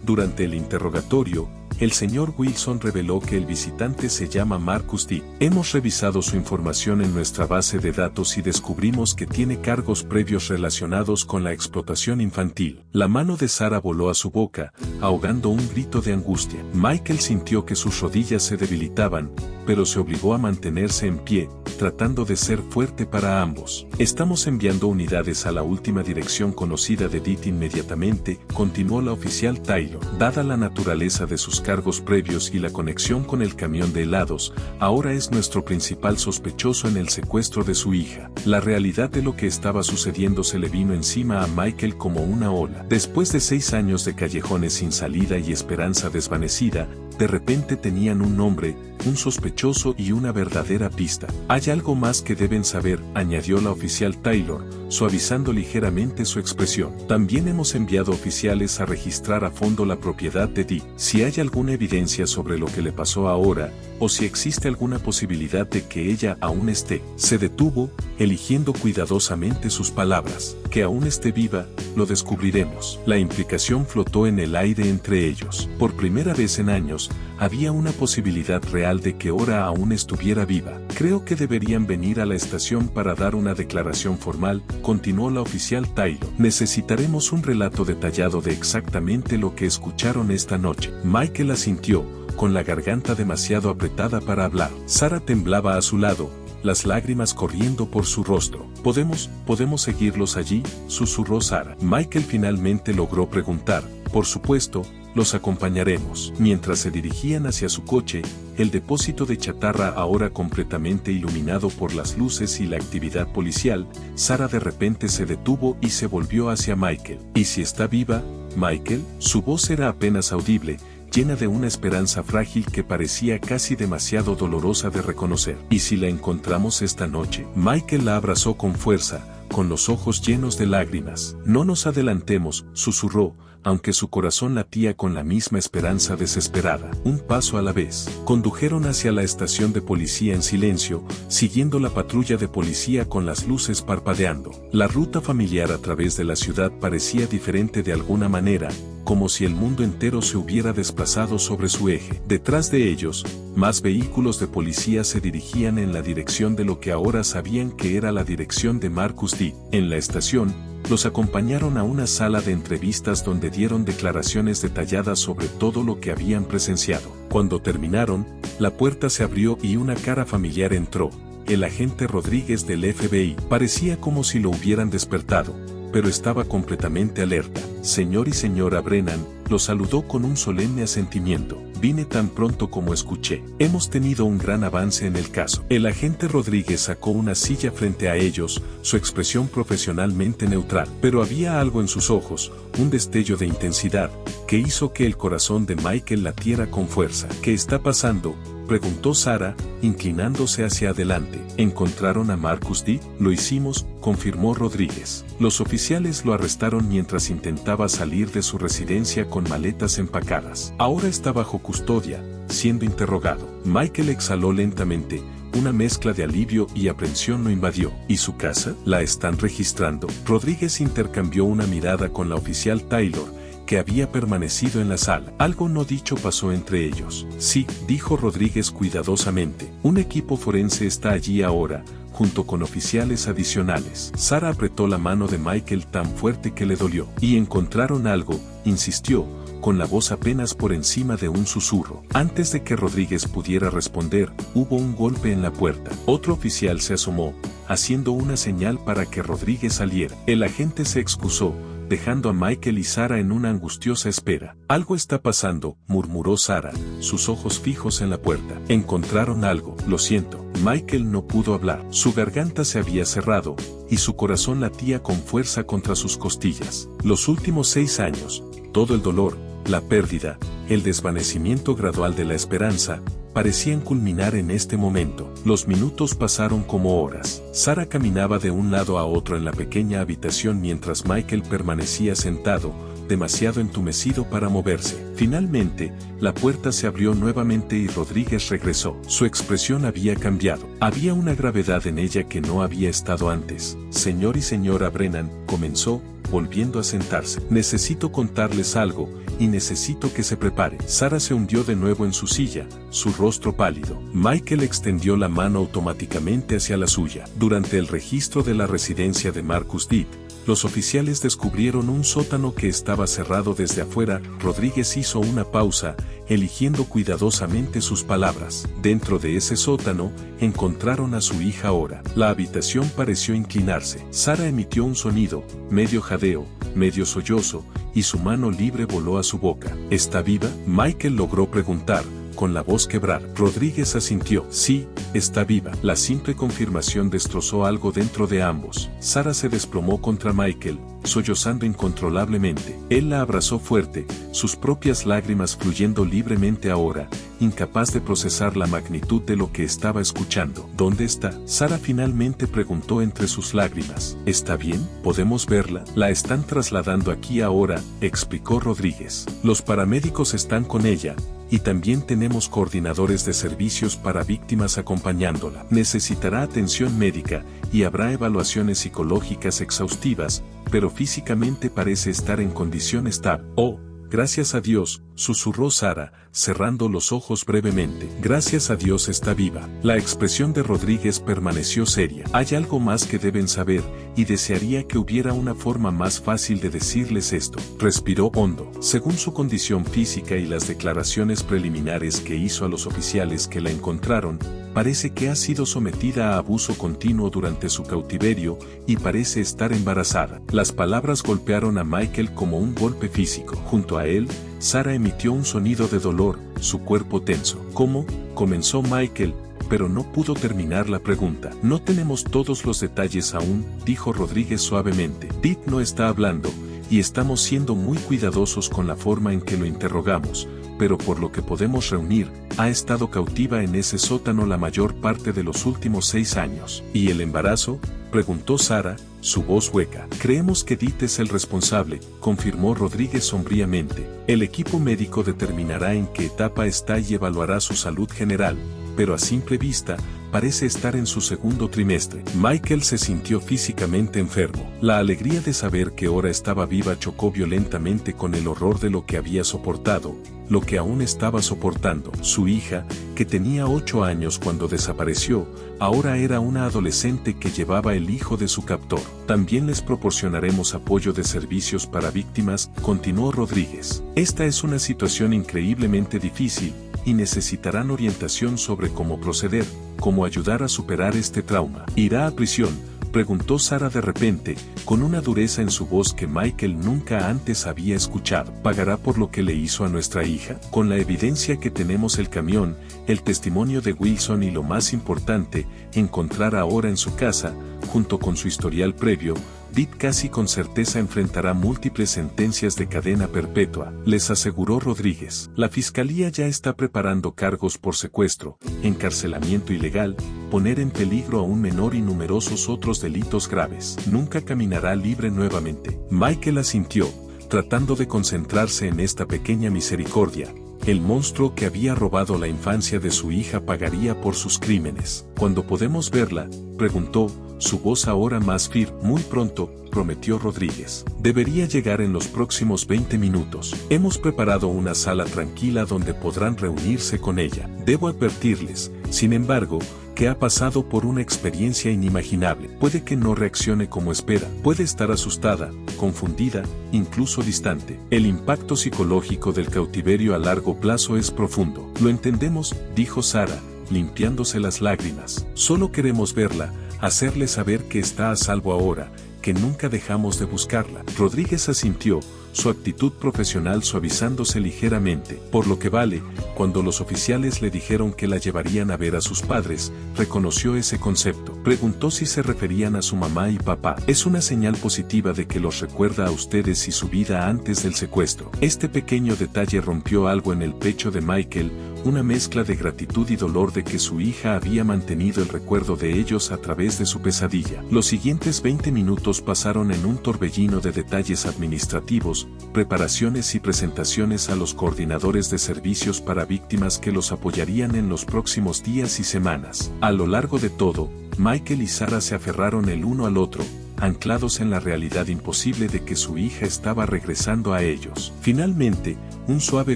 Durante el interrogatorio, el señor Wilson reveló que el visitante se llama Marcus D. Hemos revisado su información en nuestra base de datos y descubrimos que tiene cargos previos relacionados con la explotación infantil. La mano de Sarah voló a su boca, ahogando un grito de angustia. Michael sintió que sus rodillas se debilitaban, pero se obligó a mantenerse en pie, tratando de ser fuerte para ambos. Estamos enviando unidades a la última dirección conocida de DIT inmediatamente, continuó la oficial Taylor. Dada la naturaleza de sus cargos previos y la conexión con el camión de helados, ahora es nuestro principal sospechoso en el secuestro de su hija. La realidad de lo que estaba sucediendo se le vino encima a Michael como una ola. Después de 6 años de callejones sin salida y esperanza desvanecida, de repente tenían un nombre, un sospechoso y una verdadera pista. Hay algo más que deben saber, añadió la oficial Taylor, suavizando ligeramente su expresión. También hemos enviado oficiales a registrar a fondo la propiedad de Dee. Si hay alguna evidencia sobre lo que le pasó ahora, o si existe alguna posibilidad de que ella aún esté. Se detuvo, eligiendo cuidadosamente sus palabras. Que aún esté viva, lo descubriremos. La implicación flotó en el aire entre ellos. Por primera vez en años, había una posibilidad real de que Ora aún estuviera viva. Creo que deberían venir a la estación para dar una declaración formal, continuó la oficial Taylor. Necesitaremos un relato detallado de exactamente lo que escucharon esta noche. Michael asintió, con la garganta demasiado apretada para hablar. Sarah temblaba a su lado, las lágrimas corriendo por su rostro. ¿Podemos seguirlos allí?, susurró Sarah. Michael finalmente logró preguntar. Por supuesto, los acompañaremos. Mientras se dirigían hacia su coche, el depósito de chatarra ahora completamente iluminado por las luces y la actividad policial, Sarah de repente se detuvo y se volvió hacia Michael. ¿Y si está viva, Michael? Su voz era apenas audible, llena de una esperanza frágil que parecía casi demasiado dolorosa de reconocer. ¿Y si la encontramos esta noche? Michael la abrazó con fuerza, con los ojos llenos de lágrimas. No nos adelantemos, susurró, aunque su corazón latía con la misma esperanza desesperada. Un paso a la vez. Condujeron hacia la estación de policía en silencio, siguiendo la patrulla de policía con las luces parpadeando. La ruta familiar a través de la ciudad parecía diferente de alguna manera, como si el mundo entero se hubiera desplazado sobre su eje. Detrás de ellos, más vehículos de policía se dirigían en la dirección de lo que ahora sabían que era la dirección de Marcus D. En la estación, los acompañaron a una sala de entrevistas donde dieron declaraciones detalladas sobre todo lo que habían presenciado. Cuando terminaron, la puerta se abrió y una cara familiar entró. El agente Rodríguez del FBI. Parecía como si lo hubieran despertado, pero estaba completamente alerta. Señor y señora Brennan, lo saludó con un solemne asentimiento. Vine tan pronto como escuché. Hemos tenido un gran avance en el caso. El agente Rodríguez sacó una silla frente a ellos, su expresión profesionalmente neutral. Pero había algo en sus ojos, un destello de intensidad, que hizo que el corazón de Michael latiera con fuerza. ¿Qué está pasando?, preguntó Sarah, inclinándose hacia adelante. ¿Encontraron a Marcus D? Lo hicimos, confirmó Rodríguez. Los oficiales lo arrestaron mientras intentaba salir de su residencia con maletas empacadas. Ahora está bajo custodia, siendo interrogado. Michael exhaló lentamente. Una mezcla de alivio y aprensión lo invadió. ¿Y su casa? ¿La están registrando? Rodríguez intercambió una mirada con la oficial Taylor, que había permanecido en la sala. Algo no dicho pasó entre ellos. Sí, dijo Rodríguez cuidadosamente. Un equipo forense está allí ahora, junto con oficiales adicionales. Sarah apretó la mano de Michael tan fuerte que le dolió. ¿Y encontraron algo?, insistió, con la voz apenas por encima de un susurro. Antes de que Rodríguez pudiera responder, hubo un golpe en la puerta. Otro oficial se asomó, haciendo una señal para que Rodríguez saliera. El agente se excusó, dejando a Michael y Sara en una angustiosa espera. Algo está pasando, murmuró Sara, sus ojos fijos en la puerta. Encontraron algo, lo siento. Michael no pudo hablar. Su garganta se había cerrado, y su corazón latía con fuerza contra sus costillas. Los últimos 6 años, todo el dolor, la pérdida, el desvanecimiento gradual de la esperanza, parecían culminar en este momento. Los minutos pasaron como horas. Sara caminaba de un lado a otro en la pequeña habitación mientras Michael permanecía sentado, demasiado entumecido para moverse. Finalmente, la puerta se abrió nuevamente y Rodríguez regresó. Su expresión había cambiado. Había una gravedad en ella que no había estado antes. Señor y señora Brennan, comenzó, volviendo a sentarse. Necesito contarles algo, y necesito que se prepare. Sara se hundió de nuevo en su silla, su rostro pálido. Michael extendió la mano automáticamente hacia la suya. Durante el registro de la residencia de Marcus Ditt, los oficiales descubrieron un sótano que estaba cerrado desde afuera. Rodríguez hizo una pausa, eligiendo cuidadosamente sus palabras. Dentro de ese sótano, encontraron a su hija Ora. La habitación pareció inclinarse. Sara emitió un sonido, medio jadeo, medio sollozo, y su mano libre voló a su boca. ¿Está viva? Michael logró preguntar, con la voz quebrada. Rodríguez asintió. Sí, está viva. La simple confirmación destrozó algo dentro de ambos. Sara se desplomó contra Michael, sollozando incontrolablemente. Él la abrazó fuerte, sus propias lágrimas fluyendo libremente ahora, incapaz de procesar la magnitud de lo que estaba escuchando. ¿Dónde está? Sara finalmente preguntó entre sus lágrimas. ¿Está bien? ¿Podemos verla? La están trasladando aquí ahora, explicó Rodríguez. Los paramédicos están con ella, y también tenemos coordinadores de servicios para víctimas acompañándola. Necesitará atención médica, y habrá evaluaciones psicológicas exhaustivas, pero físicamente parece estar en condición estable. Oh, gracias a Dios, susurró Sara, cerrando los ojos brevemente. Gracias a Dios está viva. La expresión de Rodríguez permaneció seria. Hay algo más que deben saber, y desearía que hubiera una forma más fácil de decirles esto. Respiró hondo. Según su condición física y las declaraciones preliminares que hizo a los oficiales que la encontraron, parece que ha sido sometida a abuso continuo durante su cautiverio, y parece estar embarazada. Las palabras golpearon a Michael como un golpe físico. Junto a él, Sara emitió un sonido de dolor, su cuerpo tenso. ¿Cómo? Comenzó Michael, pero no pudo terminar la pregunta. No tenemos todos los detalles aún, dijo Rodríguez suavemente. Ditt no está hablando, y estamos siendo muy cuidadosos con la forma en que lo interrogamos, pero por lo que podemos reunir, ha estado cautiva en ese sótano la mayor parte de los últimos 6 años. ¿Y el embarazo? Preguntó Sara, su voz hueca. Creemos que Ditt es el responsable, confirmó Rodríguez sombríamente. El equipo médico determinará en qué etapa está y evaluará su salud general, pero a simple vista, parece estar en su segundo trimestre. Michael se sintió físicamente enfermo. La alegría de saber que Ora estaba viva chocó violentamente con el horror de lo que había soportado, lo que aún estaba soportando. Su hija, que tenía 8 años cuando desapareció, ahora era una adolescente que llevaba el hijo de su captor. También les proporcionaremos apoyo de servicios para víctimas, continuó Rodríguez. Esta es una situación increíblemente difícil, y necesitarán orientación sobre cómo proceder, cómo ayudar a superar este trauma. ¿Irá a prisión?, preguntó Sara de repente, con una dureza en su voz que Michael nunca antes había escuchado. ¿Pagará por lo que le hizo a nuestra hija? Con la evidencia que tenemos, el camión, el testimonio de Wilson y lo más importante, encontrar ahora en su casa, junto con su historial previo, Ditt casi con certeza enfrentará múltiples sentencias de cadena perpetua, les aseguró Rodríguez. La fiscalía ya está preparando cargos por secuestro, encarcelamiento ilegal, poner en peligro a un menor y numerosos otros delitos graves. Nunca caminará libre nuevamente. Michael asintió, tratando de concentrarse en esta pequeña misericordia. El monstruo que había robado la infancia de su hija pagaría por sus crímenes. ¿Cuándo podemos verla?, preguntó, su voz ahora más firme. Muy pronto, prometió Rodríguez. Debería llegar en los próximos 20 minutos. Hemos preparado una sala tranquila donde podrán reunirse con ella. Debo advertirles, sin embargo, que ha pasado por una experiencia inimaginable. Puede que no reaccione como espera, puede estar asustada, confundida, incluso distante. El impacto psicológico del cautiverio a largo plazo es profundo. Lo entendemos, dijo Sara, limpiándose las lágrimas. Solo queremos verla, hacerle saber que está a salvo ahora, que nunca dejamos de buscarla. Rodríguez asintió, su actitud profesional suavizándose ligeramente. Por lo que vale, cuando los oficiales le dijeron que la llevarían a ver a sus padres, reconoció ese concepto. Preguntó si se referían a su mamá y papá. Es una señal positiva de que los recuerda a ustedes y su vida antes del secuestro. Este pequeño detalle rompió algo en el pecho de Michael, una mezcla de gratitud y dolor de que su hija había mantenido el recuerdo de ellos a través de su pesadilla. Los siguientes 20 minutos pasaron en un torbellino de detalles administrativos, preparaciones y presentaciones a los coordinadores de servicios para víctimas que los apoyarían en los próximos días y semanas. A lo largo de todo, Michael y Sara se aferraron el uno al otro, anclados en la realidad imposible de que su hija estaba regresando a ellos. Finalmente, un suave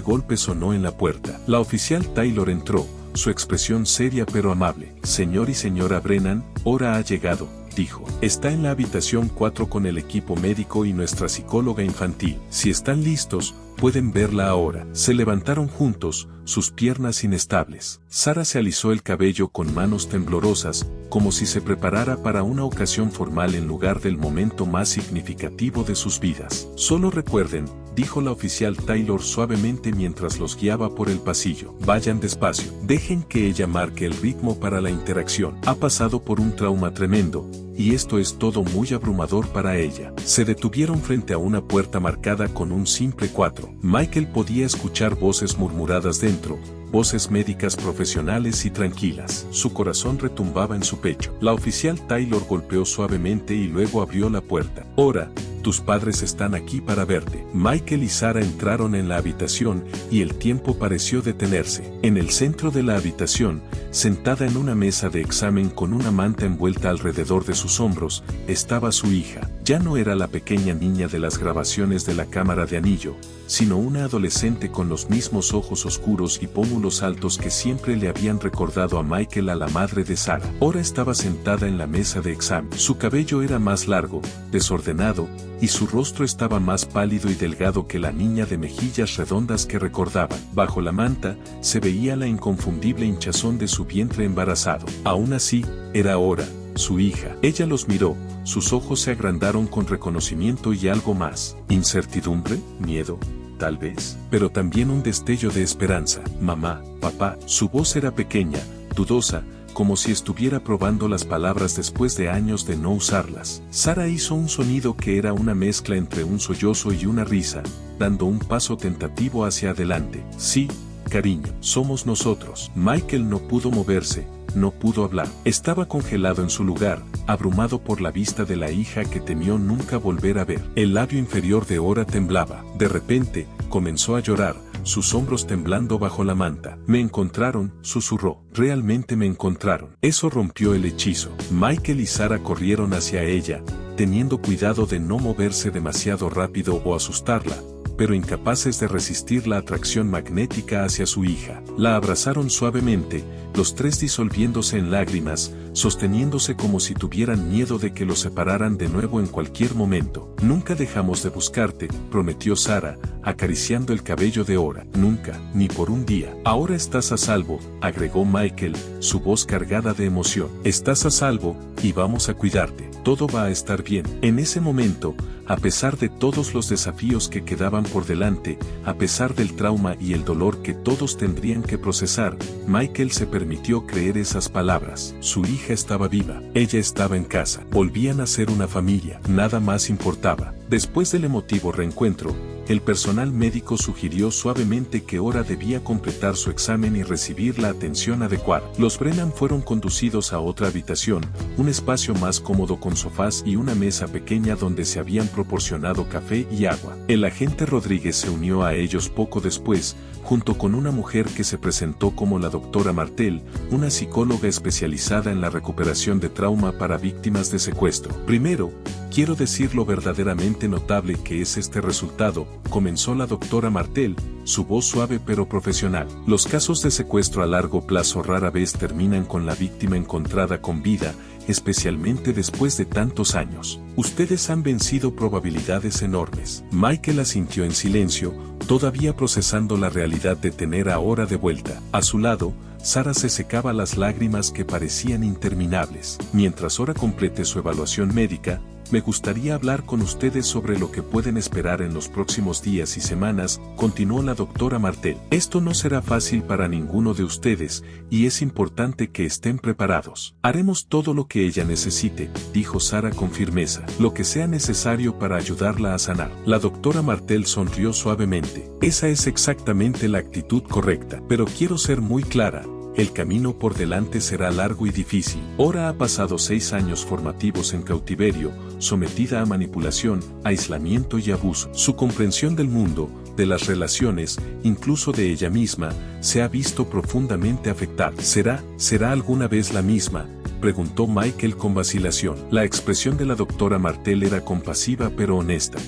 golpe sonó en la puerta. La oficial Taylor entró, su expresión seria pero amable. Señor y señora Brennan, hora ha llegado, dijo. Está en la habitación 4 con el equipo médico y nuestra psicóloga infantil. Si están listos, pueden verla ahora. Se levantaron juntos, sus piernas inestables. Sara se alisó el cabello con manos temblorosas, como si se preparara para una ocasión formal en lugar del momento más significativo de sus vidas. Solo recuerden, dijo la oficial Taylor suavemente mientras los guiaba por el pasillo. Vayan despacio. Dejen que ella marque el ritmo para la interacción. Ha pasado por un trauma tremendo, y esto es todo muy abrumador para ella. Se detuvieron frente a una puerta marcada con un simple 4. Michael podía escuchar voces murmuradas dentro, voces médicas profesionales y tranquilas. Su corazón retumbaba en su pecho. La oficial Taylor golpeó suavemente y luego abrió la puerta. Ora, tus padres están aquí para verte. Michael y Sara entraron en la habitación y el tiempo pareció detenerse. En el centro de la habitación, sentada en una mesa de examen con una manta envuelta alrededor de sus hombros, estaba su hija. Ya no era la pequeña niña de las grabaciones de la cámara de anillo, sino una adolescente con los mismos ojos oscuros y pómulos altos que siempre le habían recordado a Michael a la madre de Sara. Ahora estaba sentada en la mesa de examen. Su cabello era más largo, desordenado, y su rostro estaba más pálido y delgado que la niña de mejillas redondas que recordaban. Bajo la manta, se veía la inconfundible hinchazón de su vientre embarazado. Aún así, era ahora, su hija. Ella los miró, sus ojos se agrandaron con reconocimiento y algo más. Incertidumbre, miedo, tal vez, pero también un destello de esperanza. Mamá, papá. Su voz era pequeña, dudosa, como si estuviera probando las palabras después de años de no usarlas. Sara hizo un sonido que era una mezcla entre un sollozo y una risa, dando un paso tentativo hacia adelante. Sí, cariño, somos nosotros. Michael no pudo moverse, no pudo hablar. Estaba congelado en su lugar, abrumado por la vista de la hija que temió nunca volver a ver. El labio inferior de Ora temblaba. De repente, comenzó a llorar, sus hombros temblando bajo la manta. Me encontraron, susurró. Realmente me encontraron. Eso rompió el hechizo. Michael y Sara corrieron hacia ella, teniendo cuidado de no moverse demasiado rápido o asustarla, pero incapaces de resistir la atracción magnética hacia su hija. La abrazaron suavemente, los tres disolviéndose en lágrimas, sosteniéndose como si tuvieran miedo de que los separaran de nuevo en cualquier momento. Nunca dejamos de buscarte, prometió Sara, acariciando el cabello de Ora. Nunca, ni por un día. Ahora estás a salvo, agregó Michael, su voz cargada de emoción. Estás a salvo, y vamos a cuidarte. Todo va a estar bien. En ese momento, a pesar de todos los desafíos que quedaban por delante, a pesar del trauma y el dolor que todos tendrían que procesar, Michael se permitió creer esas palabras. Su hija estaba viva, ella estaba en casa, volvían a ser una familia, nada más importaba. Después del emotivo reencuentro, el personal médico sugirió suavemente que Ora debía completar su examen y recibir la atención adecuada. Los Brennan fueron conducidos a otra habitación, un espacio más cómodo con sofás y una mesa pequeña donde se habían proporcionado café y agua. El agente Rodríguez se unió a ellos poco después, junto con una mujer que se presentó como la doctora Martel, una psicóloga especializada en la recuperación de trauma para víctimas de secuestro. Primero, quiero decir lo verdaderamente notable que es este resultado, comenzó la doctora Martel, su voz suave pero profesional. Los casos de secuestro a largo plazo rara vez terminan con la víctima encontrada con vida, especialmente después de tantos años. Ustedes han vencido probabilidades enormes. Michael asintió en silencio, todavía procesando la realidad de tener a Ora de vuelta. A su lado, Sara se secaba las lágrimas que parecían interminables. Mientras Ora complete su evaluación médica, me gustaría hablar con ustedes sobre lo que pueden esperar en los próximos días y semanas, continuó la doctora Martel. Esto no será fácil para ninguno de ustedes, y es importante que estén preparados. Haremos todo lo que ella necesite, dijo Sara con firmeza, lo que sea necesario para ayudarla a sanar. La doctora Martel sonrió suavemente. Esa es exactamente la actitud correcta, pero quiero ser muy clara. El camino por delante será largo y difícil. Ora ha pasado 6 años formativos en cautiverio, sometida a manipulación, aislamiento y abuso. Su comprensión del mundo, de las relaciones, incluso de ella misma, se ha visto profundamente afectada. ¿Será alguna vez la misma?, preguntó Michael con vacilación. La expresión de la doctora Martel era compasiva pero honesta.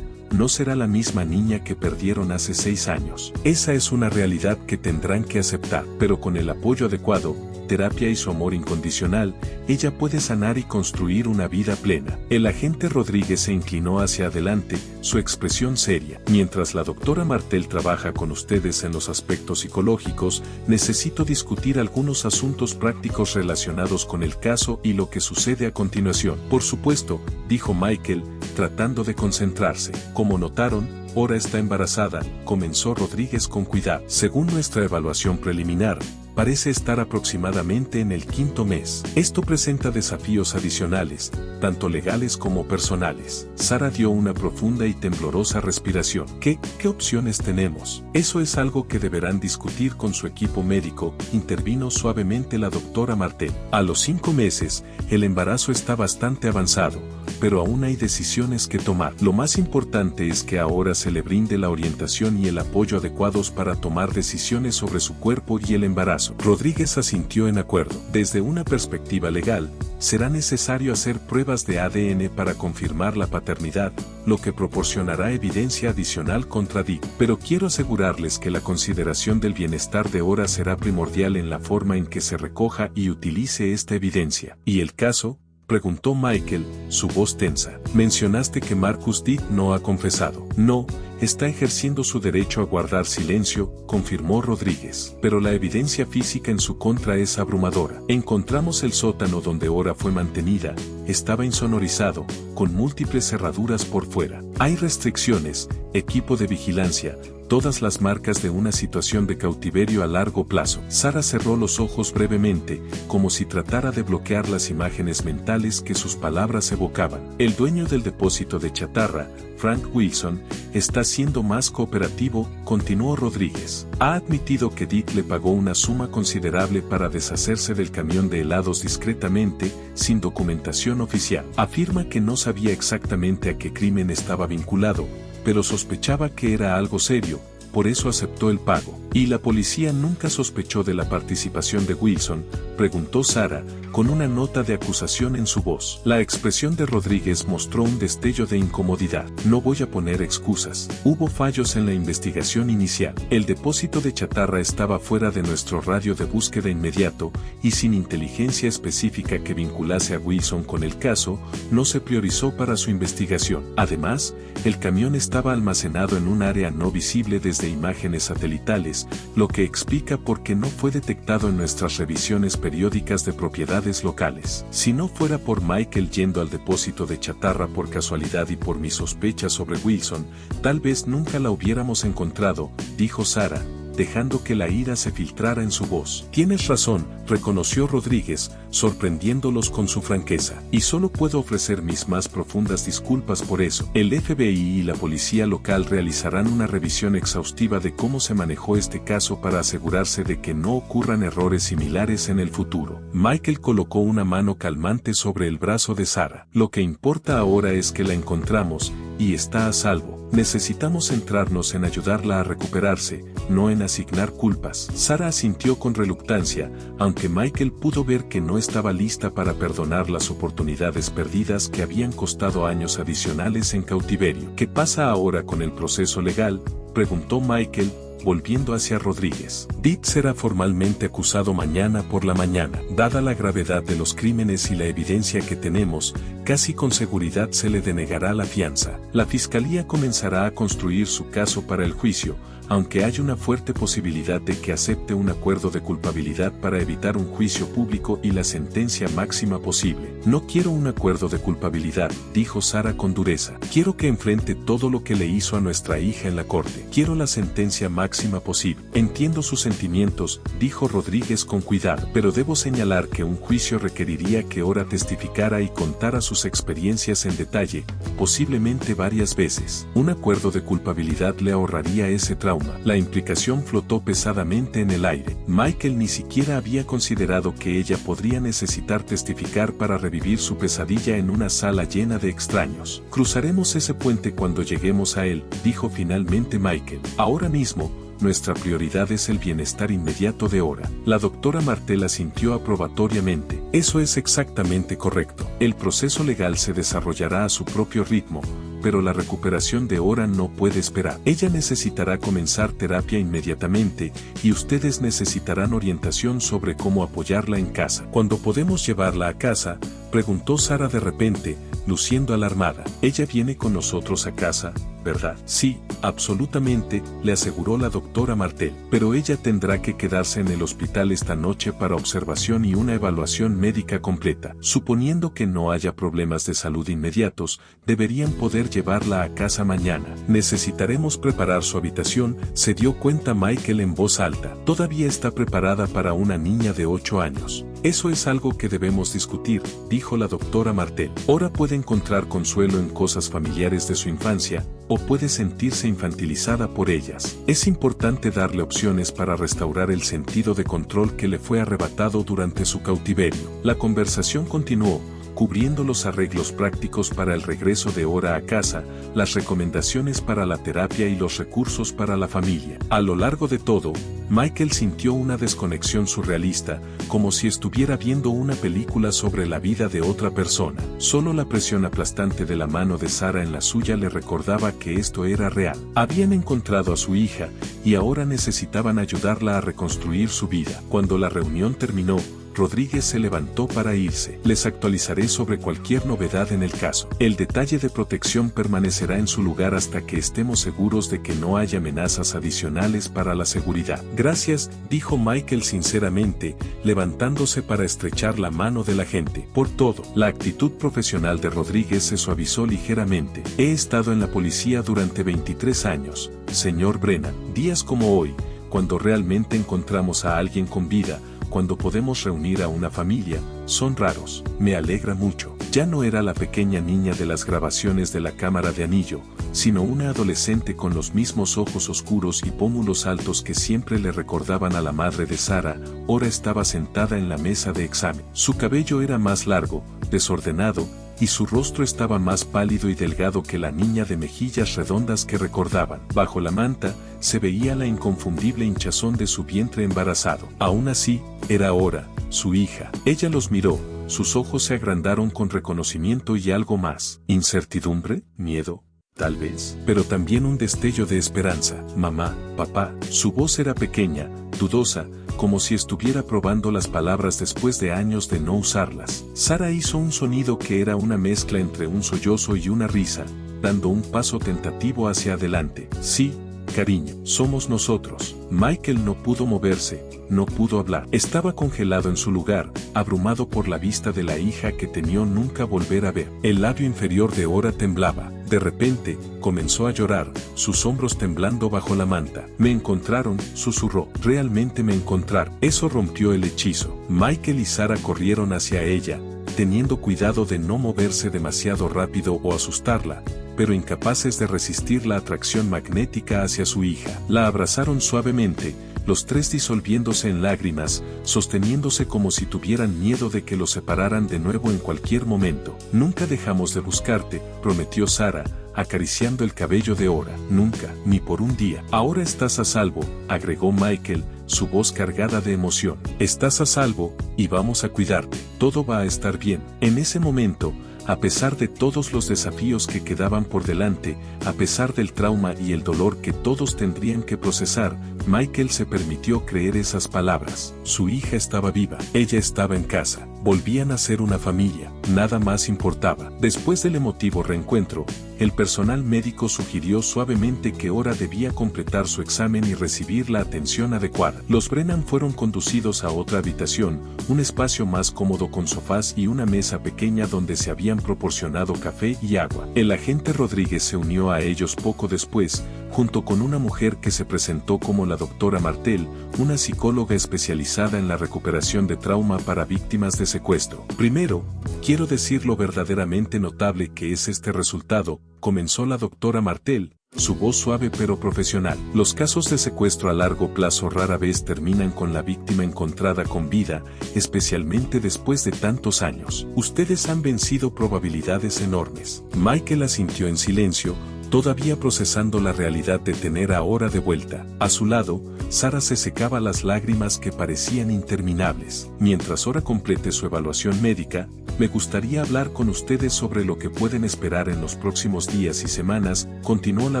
No será la misma niña que perdieron hace 6 años. Esa es una realidad que tendrán que aceptar, pero con el apoyo adecuado, terapia y su amor incondicional, ella puede sanar y construir una vida plena. El agente Rodríguez se inclinó hacia adelante, su expresión seria. Mientras la doctora Martel trabaja con ustedes en los aspectos psicológicos, necesito discutir algunos asuntos prácticos relacionados con el caso y lo que sucede a continuación. Por supuesto, dijo Michael, tratando de concentrarse. Como notaron, Ora está embarazada, comenzó Rodríguez con cuidado. Según nuestra evaluación preliminar, parece estar aproximadamente en el 5º mes. Esto presenta desafíos adicionales, tanto legales como personales. Sara dio una profunda y temblorosa respiración. ¿Qué opciones tenemos? Eso es algo que deberán discutir con su equipo médico, intervino suavemente la doctora Martel. A los 5 meses, el embarazo está bastante avanzado, pero aún hay decisiones que tomar. Lo más importante es que ahora se le brinde la orientación y el apoyo adecuados para tomar decisiones sobre su cuerpo y el embarazo. Rodríguez asintió en acuerdo. Desde una perspectiva legal, será necesario hacer pruebas de ADN para confirmar la paternidad, lo que proporcionará evidencia adicional contra Dick. Pero quiero asegurarles que la consideración del bienestar de Ora será primordial en la forma en que se recoja y utilice esta evidencia. ¿Y el caso?, preguntó Michael, su voz tensa. Mencionaste que Marcus Dick no ha confesado. No, está ejerciendo su derecho a guardar silencio, confirmó Rodríguez. Pero la evidencia física en su contra es abrumadora. Encontramos el sótano donde Ora fue mantenida, estaba insonorizado, con múltiples cerraduras por fuera. Hay restricciones, equipo de vigilancia, todas las marcas de una situación de cautiverio a largo plazo. Sara cerró los ojos brevemente, como si tratara de bloquear las imágenes mentales que sus palabras evocaban. El dueño del depósito de chatarra, Frank Wilson, está siendo más cooperativo, continuó Rodríguez. Ha admitido que Dick le pagó una suma considerable para deshacerse del camión de helados discretamente, sin documentación oficial. Afirma que no sabía exactamente a qué crimen estaba vinculado, pero sospechaba que era algo serio, por eso aceptó el pago. ¿Y la policía nunca sospechó de la participación de Wilson?, preguntó Sara, con una nota de acusación en su voz. La expresión de Rodríguez mostró un destello de incomodidad. No voy a poner excusas. Hubo fallos en la investigación inicial. El depósito de chatarra estaba fuera de nuestro radio de búsqueda inmediato, y sin inteligencia específica que vinculase a Wilson con el caso, no se priorizó para su investigación. Además, el camión estaba almacenado en un área no visible desde imágenes satelitales, lo que explica por qué no fue detectado en nuestras revisiones periódicas de propiedades locales. Si no fuera por Michael yendo al depósito de chatarra por casualidad y por mis sospechas sobre Wilson, tal vez nunca la hubiéramos encontrado, dijo Sara, dejando que la ira se filtrara en su voz. Tienes razón, reconoció Rodríguez, sorprendiéndolos con su franqueza. Y solo puedo ofrecer mis más profundas disculpas por eso. El FBI y la policía local realizarán una revisión exhaustiva de cómo se manejó este caso para asegurarse de que no ocurran errores similares en el futuro. Michael colocó una mano calmante sobre el brazo de Sara. Lo que importa ahora es que la encontramos, y está a salvo. Necesitamos centrarnos en ayudarla a recuperarse, no en asignar culpas. Sara asintió con reluctancia, aunque Michael pudo ver que no estaba lista para perdonar las oportunidades perdidas que habían costado años adicionales en cautiverio. ¿Qué pasa ahora con el proceso legal?, preguntó Michael, volviendo hacia Rodríguez. Dit será formalmente acusado mañana por la mañana. Dada la gravedad de los crímenes y la evidencia que tenemos, casi con seguridad se le denegará la fianza. La fiscalía comenzará a construir su caso para el juicio, aunque hay una fuerte posibilidad de que acepte un acuerdo de culpabilidad para evitar un juicio público y la sentencia máxima posible. No quiero un acuerdo de culpabilidad, dijo Sara con dureza. Quiero que enfrente todo lo que le hizo a nuestra hija en la corte. Quiero la sentencia máxima posible. Entiendo sus sentimientos, dijo Rodríguez con cuidado, pero debo señalar que un juicio requeriría que Ora testificara y contara sus experiencias en detalle, posiblemente varias veces. Un acuerdo de culpabilidad le ahorraría ese trauma. La implicación flotó pesadamente en el aire. Michael ni siquiera había considerado que ella podría necesitar testificar para revivir su pesadilla en una sala llena de extraños. Cruzaremos ese puente cuando lleguemos a él, dijo finalmente Michael. Ahora mismo, nuestra prioridad es el bienestar inmediato de Ora. La doctora Martel asintió aprobatoriamente. Eso es exactamente correcto. El proceso legal se desarrollará a su propio ritmo, pero la recuperación de Ora no puede esperar. Ella necesitará comenzar terapia inmediatamente, y ustedes necesitarán orientación sobre cómo apoyarla en casa. ¿Cuándo podemos llevarla a casa?, preguntó Sara de repente, luciendo alarmada. Ella viene con nosotros a casa, ¿verdad? Sí, absolutamente, le aseguró la doctora Martel. Pero ella tendrá que quedarse en el hospital esta noche para observación y una evaluación médica completa. Suponiendo que no haya problemas de salud inmediatos, deberían poder llevarla a casa mañana. Necesitaremos preparar su habitación, se dio cuenta Michael en voz alta. Todavía está preparada para una niña de 8 años. Eso es algo que debemos discutir, dijo la doctora Martel. Ora puede encontrar consuelo en cosas familiares de su infancia, o puede sentirse infantilizada por ellas. Es importante darle opciones para restaurar el sentido de control que le fue arrebatado durante su cautiverio. La conversación continuó, cubriendo los arreglos prácticos para el regreso de Ora a casa, las recomendaciones para la terapia y los recursos para la familia. A lo largo de todo, Michael sintió una desconexión surrealista, como si estuviera viendo una película sobre la vida de otra persona. Solo la presión aplastante de la mano de Sara en la suya le recordaba que esto era real. Habían encontrado a su hija, y ahora necesitaban ayudarla a reconstruir su vida. Cuando la reunión terminó, Rodríguez se levantó para irse. Les actualizaré sobre cualquier novedad en el caso. El detalle de protección permanecerá en su lugar hasta que estemos seguros de que no haya amenazas adicionales para la seguridad. Gracias, dijo Michael sinceramente, levantándose para estrechar la mano del agente. Por todo, la actitud profesional de Rodríguez se suavizó ligeramente. He estado en la policía durante 23 años, señor Brennan. Días como hoy, cuando realmente encontramos a alguien con vida, cuando podemos reunir a una familia, son raros. Me alegra mucho. Ya no era la pequeña niña de las grabaciones de la cámara de anillo, sino una adolescente con los mismos ojos oscuros y pómulos altos que siempre le recordaban a la madre de Sara. Ora estaba sentada en la mesa de examen. Su cabello era más largo, desordenado, y su rostro estaba más pálido y delgado que la niña de mejillas redondas que recordaban. Bajo la manta, se veía la inconfundible hinchazón de su vientre embarazado. Aún así, era Ora, su hija. Ella los miró, sus ojos se agrandaron con reconocimiento y algo más. ¿Incertidumbre? ¿Miedo? Tal vez. Pero también un destello de esperanza. Mamá, papá. Su voz era pequeña, dudosa, como si estuviera probando las palabras después de años de no usarlas. Sara hizo un sonido que era una mezcla entre un sollozo y una risa, dando un paso tentativo hacia adelante. Sí, cariño, somos nosotros. Michael no pudo moverse, no pudo hablar. Estaba congelado en su lugar, abrumado por la vista de la hija que temió nunca volver a ver. El labio inferior de Ora temblaba. De repente, comenzó a llorar, sus hombros temblando bajo la manta. Me encontraron, susurró. Realmente me encontraron. Eso rompió el hechizo. Michael y Sara corrieron hacia ella, teniendo cuidado de no moverse demasiado rápido o asustarla, pero incapaces de resistir la atracción magnética hacia su hija. La abrazaron suavemente, los tres disolviéndose en lágrimas, sosteniéndose como si tuvieran miedo de que los separaran de nuevo en cualquier momento. Nunca dejamos de buscarte, prometió Sarah, acariciando el cabello de Ora. Nunca, ni por un día. Ahora estás a salvo, agregó Michael, su voz cargada de emoción. Estás a salvo, y vamos a cuidarte. Todo va a estar bien. En ese momento, a pesar de todos los desafíos que quedaban por delante, a pesar del trauma y el dolor que todos tendrían que procesar, Michael se permitió creer esas palabras. Su hija estaba viva, ella estaba en casa, volvían a ser una familia, nada más importaba. Después del emotivo reencuentro, el personal médico sugirió suavemente que Ora debía completar su examen y recibir la atención adecuada. Los Brennan fueron conducidos a otra habitación, un espacio más cómodo con sofás y una mesa pequeña donde se habían proporcionado café y agua. El agente Rodríguez se unió a ellos poco después, junto con una mujer que se presentó como la doctora Martel, una psicóloga especializada en la recuperación de trauma para víctimas de secuestro. Primero, quiero decir lo verdaderamente notable que es este resultado, comenzó la doctora Martel, su voz suave pero profesional. Los casos de secuestro a largo plazo rara vez terminan con la víctima encontrada con vida, especialmente después de tantos años. Ustedes han vencido probabilidades enormes. Michael asintió en silencio, todavía procesando la realidad de tener a Ora de vuelta. A su lado, Sarah se secaba las lágrimas que parecían interminables. Mientras Ora complete su evaluación médica, me gustaría hablar con ustedes sobre lo que pueden esperar en los próximos días y semanas, continuó la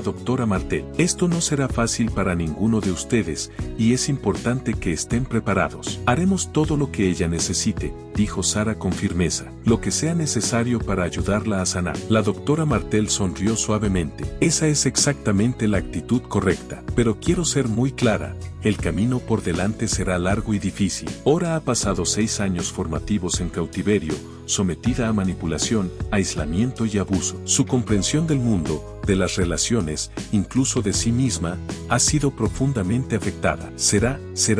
doctora Martel. Esto no será fácil para ninguno de ustedes, y es importante que estén preparados. Haremos todo lo que ella necesite, dijo Sarah con firmeza, lo que sea necesario para ayudarla a sanar. La doctora Martel sonrió suavemente. Esa es exactamente la actitud correcta, pero quiero ser muy clara. El camino por delante será largo y difícil. Ora ha pasado 6 años formativos en cautiverio, sometida a manipulación, aislamiento y abuso. Su comprensión del mundo, de las relaciones, incluso de sí misma, ha sido profundamente afectada. ¿Será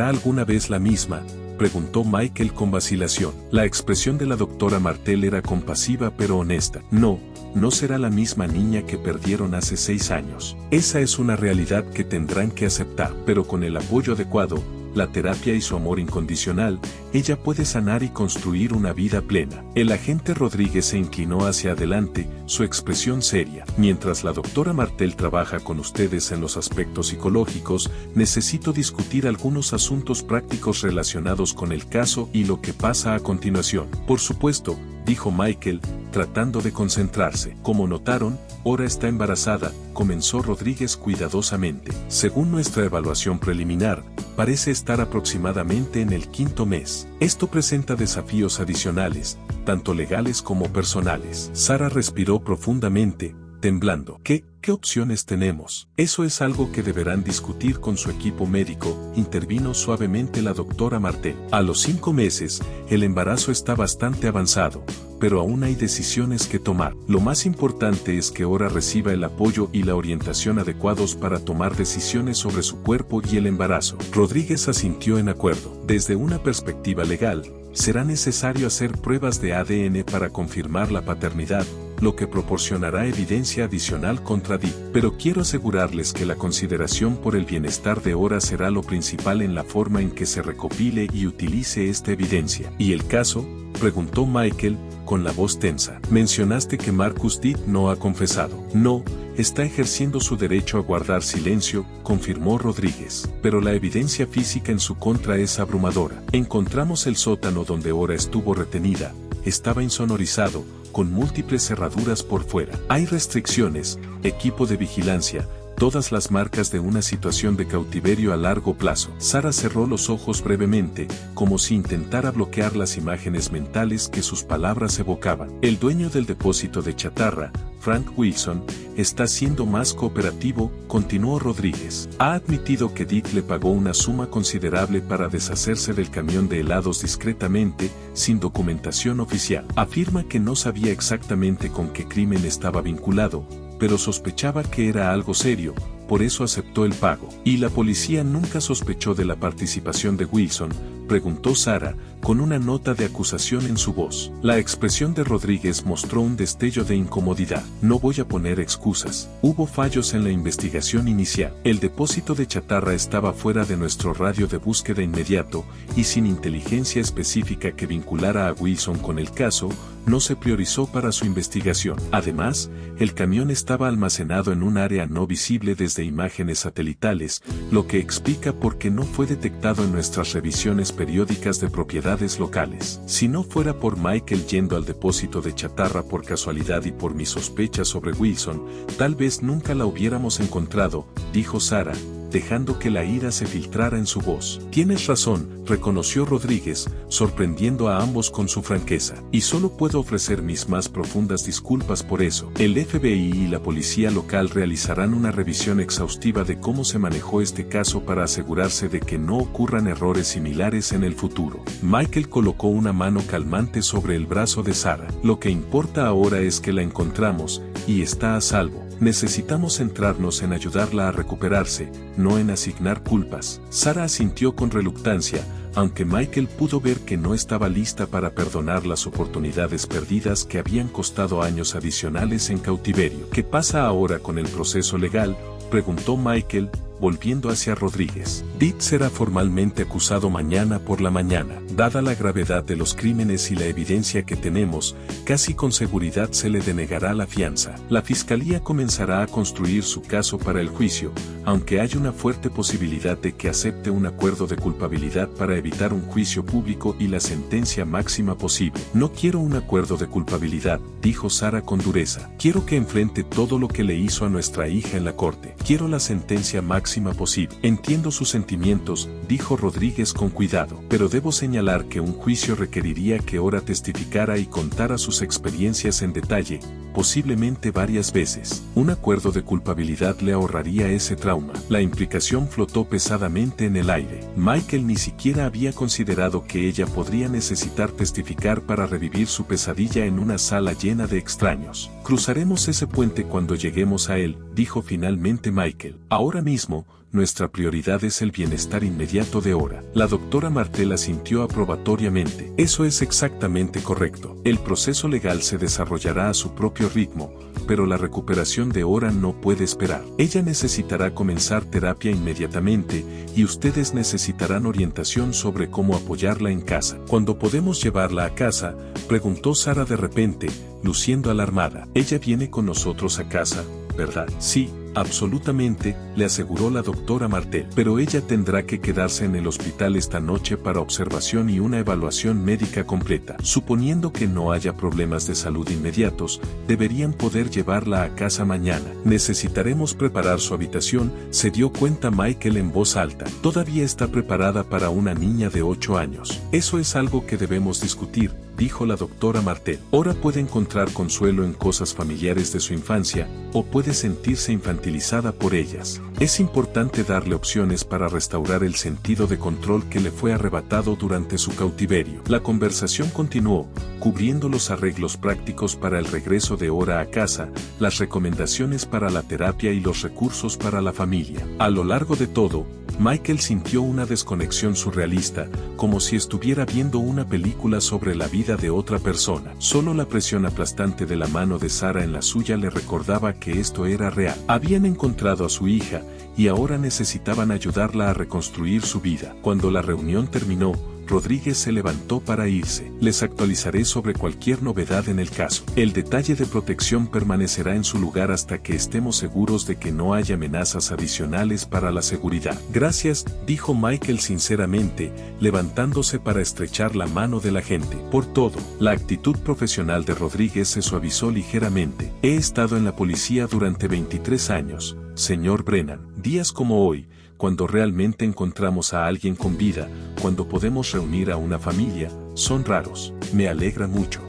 alguna vez la misma?, preguntó Michael con vacilación. La expresión de la doctora Martel era compasiva pero honesta. No será la misma niña que perdieron hace 6 años. Esa es una realidad que tendrán que aceptar, pero con el apoyo adecuado, la terapia y su amor incondicional, ella puede sanar y construir una vida plena. El agente Rodríguez se inclinó hacia adelante, su expresión seria. Mientras la doctora Martel trabaja con ustedes en los aspectos psicológicos, necesito discutir algunos asuntos prácticos relacionados con el caso y lo que pasa a continuación. Por supuesto, dijo Michael, tratando de concentrarse. Como notaron, Ora está embarazada, comenzó Rodríguez cuidadosamente. Según nuestra evaluación preliminar, parece estar aproximadamente en el 5º mes. Esto presenta desafíos adicionales, tanto legales como personales. Sarah respiró profundamente, temblando. ¿Qué opciones tenemos? Eso es algo que deberán discutir con su equipo médico, intervino suavemente la doctora Martel. A los 5 meses, el embarazo está bastante avanzado, pero aún hay decisiones que tomar. Lo más importante es que Ora reciba el apoyo y la orientación adecuados para tomar decisiones sobre su cuerpo y el embarazo. Rodríguez asintió en acuerdo. Desde una perspectiva legal, será necesario hacer pruebas de ADN para confirmar la paternidad, lo que proporcionará evidencia adicional contra Dick. Pero quiero asegurarles que la consideración por el bienestar de Ora será lo principal en la forma en que se recopile y utilice esta evidencia. ¿Y el caso?, preguntó Michael, con la voz tensa. Mencionaste que Marcus Dick no ha confesado. No, está ejerciendo su derecho a guardar silencio, confirmó Rodríguez. Pero la evidencia física en su contra es abrumadora. Encontramos el sótano donde Ora estuvo retenida. Estaba insonorizado, con múltiples cerraduras por fuera. Hay restricciones, equipo de vigilancia, todas las marcas de una situación de cautiverio a largo plazo. Sarah cerró los ojos brevemente, como si intentara bloquear las imágenes mentales que sus palabras evocaban. El dueño del depósito de chatarra, Frank Wilson, está siendo más cooperativo, continuó Rodríguez. Ha admitido que Dick le pagó una suma considerable para deshacerse del camión de helados discretamente, sin documentación oficial. Afirma que no sabía exactamente con qué crimen estaba vinculado, pero sospechaba que era algo serio, por eso aceptó el pago. ¿Y la policía nunca sospechó de la participación de Wilson?, preguntó Sara, con una nota de acusación en su voz. La expresión de Rodríguez mostró un destello de incomodidad. No voy a poner excusas. Hubo fallos en la investigación inicial. El depósito de chatarra estaba fuera de nuestro radio de búsqueda inmediato, y sin inteligencia específica que vinculara a Wilson con el caso, no se priorizó para su investigación. Además, el camión estaba almacenado en un área no visible desde imágenes satelitales, lo que explica por qué no fue detectado en nuestras revisiones periódicas de propiedades locales. Si no fuera por Michael yendo al depósito de chatarra por casualidad y por mis sospechas sobre Wilson, tal vez nunca la hubiéramos encontrado, dijo Sara, dejando que la ira se filtrara en su voz. Tienes razón, reconoció Rodríguez, sorprendiendo a ambos con su franqueza. Y solo puedo ofrecer mis más profundas disculpas por eso. El FBI y la policía local realizarán una revisión exhaustiva de cómo se manejó este caso para asegurarse de que no ocurran errores similares en el futuro. Michael colocó una mano calmante sobre el brazo de Sara. Lo que importa ahora es que la encontramos, y está a salvo. Necesitamos centrarnos en ayudarla a recuperarse, no en asignar culpas. Sara asintió con reluctancia, aunque Michael pudo ver que no estaba lista para perdonar las oportunidades perdidas que habían costado años adicionales en cautiverio. ¿Qué pasa ahora con el proceso legal?, preguntó Michael, volviendo hacia Rodríguez. Dick será formalmente acusado mañana por la mañana. Dada la gravedad de los crímenes y la evidencia que tenemos, casi con seguridad se le denegará la fianza. La fiscalía comenzará a construir su caso para el juicio, aunque hay una fuerte posibilidad de que acepte un acuerdo de culpabilidad para evitar un juicio público y la sentencia máxima posible. No quiero un acuerdo de culpabilidad, dijo Sara con dureza. Quiero que enfrente todo lo que le hizo a nuestra hija en la corte. Quiero la sentencia máxima posible. Entiendo sus sentimientos, dijo Rodríguez con cuidado, pero debo señalar que un juicio requeriría que Ora testificara y contara sus experiencias en detalle, posiblemente varias veces. Un acuerdo de culpabilidad le ahorraría ese trauma. La implicación flotó pesadamente en el aire. Michael ni siquiera había considerado que ella podría necesitar testificar para revivir su pesadilla en una sala llena de extraños. Cruzaremos ese puente cuando lleguemos a él, dijo finalmente Michael. Ahora mismo, nuestra prioridad es el bienestar inmediato de Ora. La doctora Martel asintió aprobatoriamente. Eso es exactamente correcto. El proceso legal se desarrollará a su propio ritmo, pero la recuperación de Ora no puede esperar. Ella necesitará comenzar terapia inmediatamente, y ustedes necesitarán orientación sobre cómo apoyarla en casa. ¿Cuándo podemos llevarla a casa?, preguntó Sara de repente, luciendo alarmada. Ella viene con nosotros a casa, ¿verdad? Sí, absolutamente, le aseguró la doctora Martel. Pero ella tendrá que quedarse en el hospital esta noche para observación y una evaluación médica completa. Suponiendo que no haya problemas de salud inmediatos, deberían poder llevarla a casa mañana. Necesitaremos preparar su habitación, se dio cuenta Michael en voz alta. Todavía está preparada para una niña de 8 años. Eso es algo que debemos discutir, dijo la doctora Martel. Ora puede encontrar consuelo en cosas familiares de su infancia, o puede sentirse infantilizada por ellas. Es importante darle opciones para restaurar el sentido de control que le fue arrebatado durante su cautiverio. La conversación continuó, cubriendo los arreglos prácticos para el regreso de Ora a casa, las recomendaciones para la terapia y los recursos para la familia. A lo largo de todo, Michael sintió una desconexión surrealista, como si estuviera viendo una película sobre la vida de otra persona. Solo la presión aplastante de la mano de Sara en la suya le recordaba que esto era real. Habían encontrado a su hija, y ahora necesitaban ayudarla a reconstruir su vida. Cuando la reunión terminó, Rodríguez se levantó para irse. Les actualizaré sobre cualquier novedad en el caso. El detalle de protección permanecerá en su lugar hasta que estemos seguros de que no haya amenazas adicionales para la seguridad. Gracias, dijo Michael sinceramente, levantándose para estrechar la mano del agente. Por todo, la actitud profesional de Rodríguez se suavizó ligeramente. He estado en la policía durante 23 años, señor Brennan. Días como hoy, cuando realmente encontramos a alguien con vida, cuando podemos reunir a una familia, son raros. Me alegra mucho.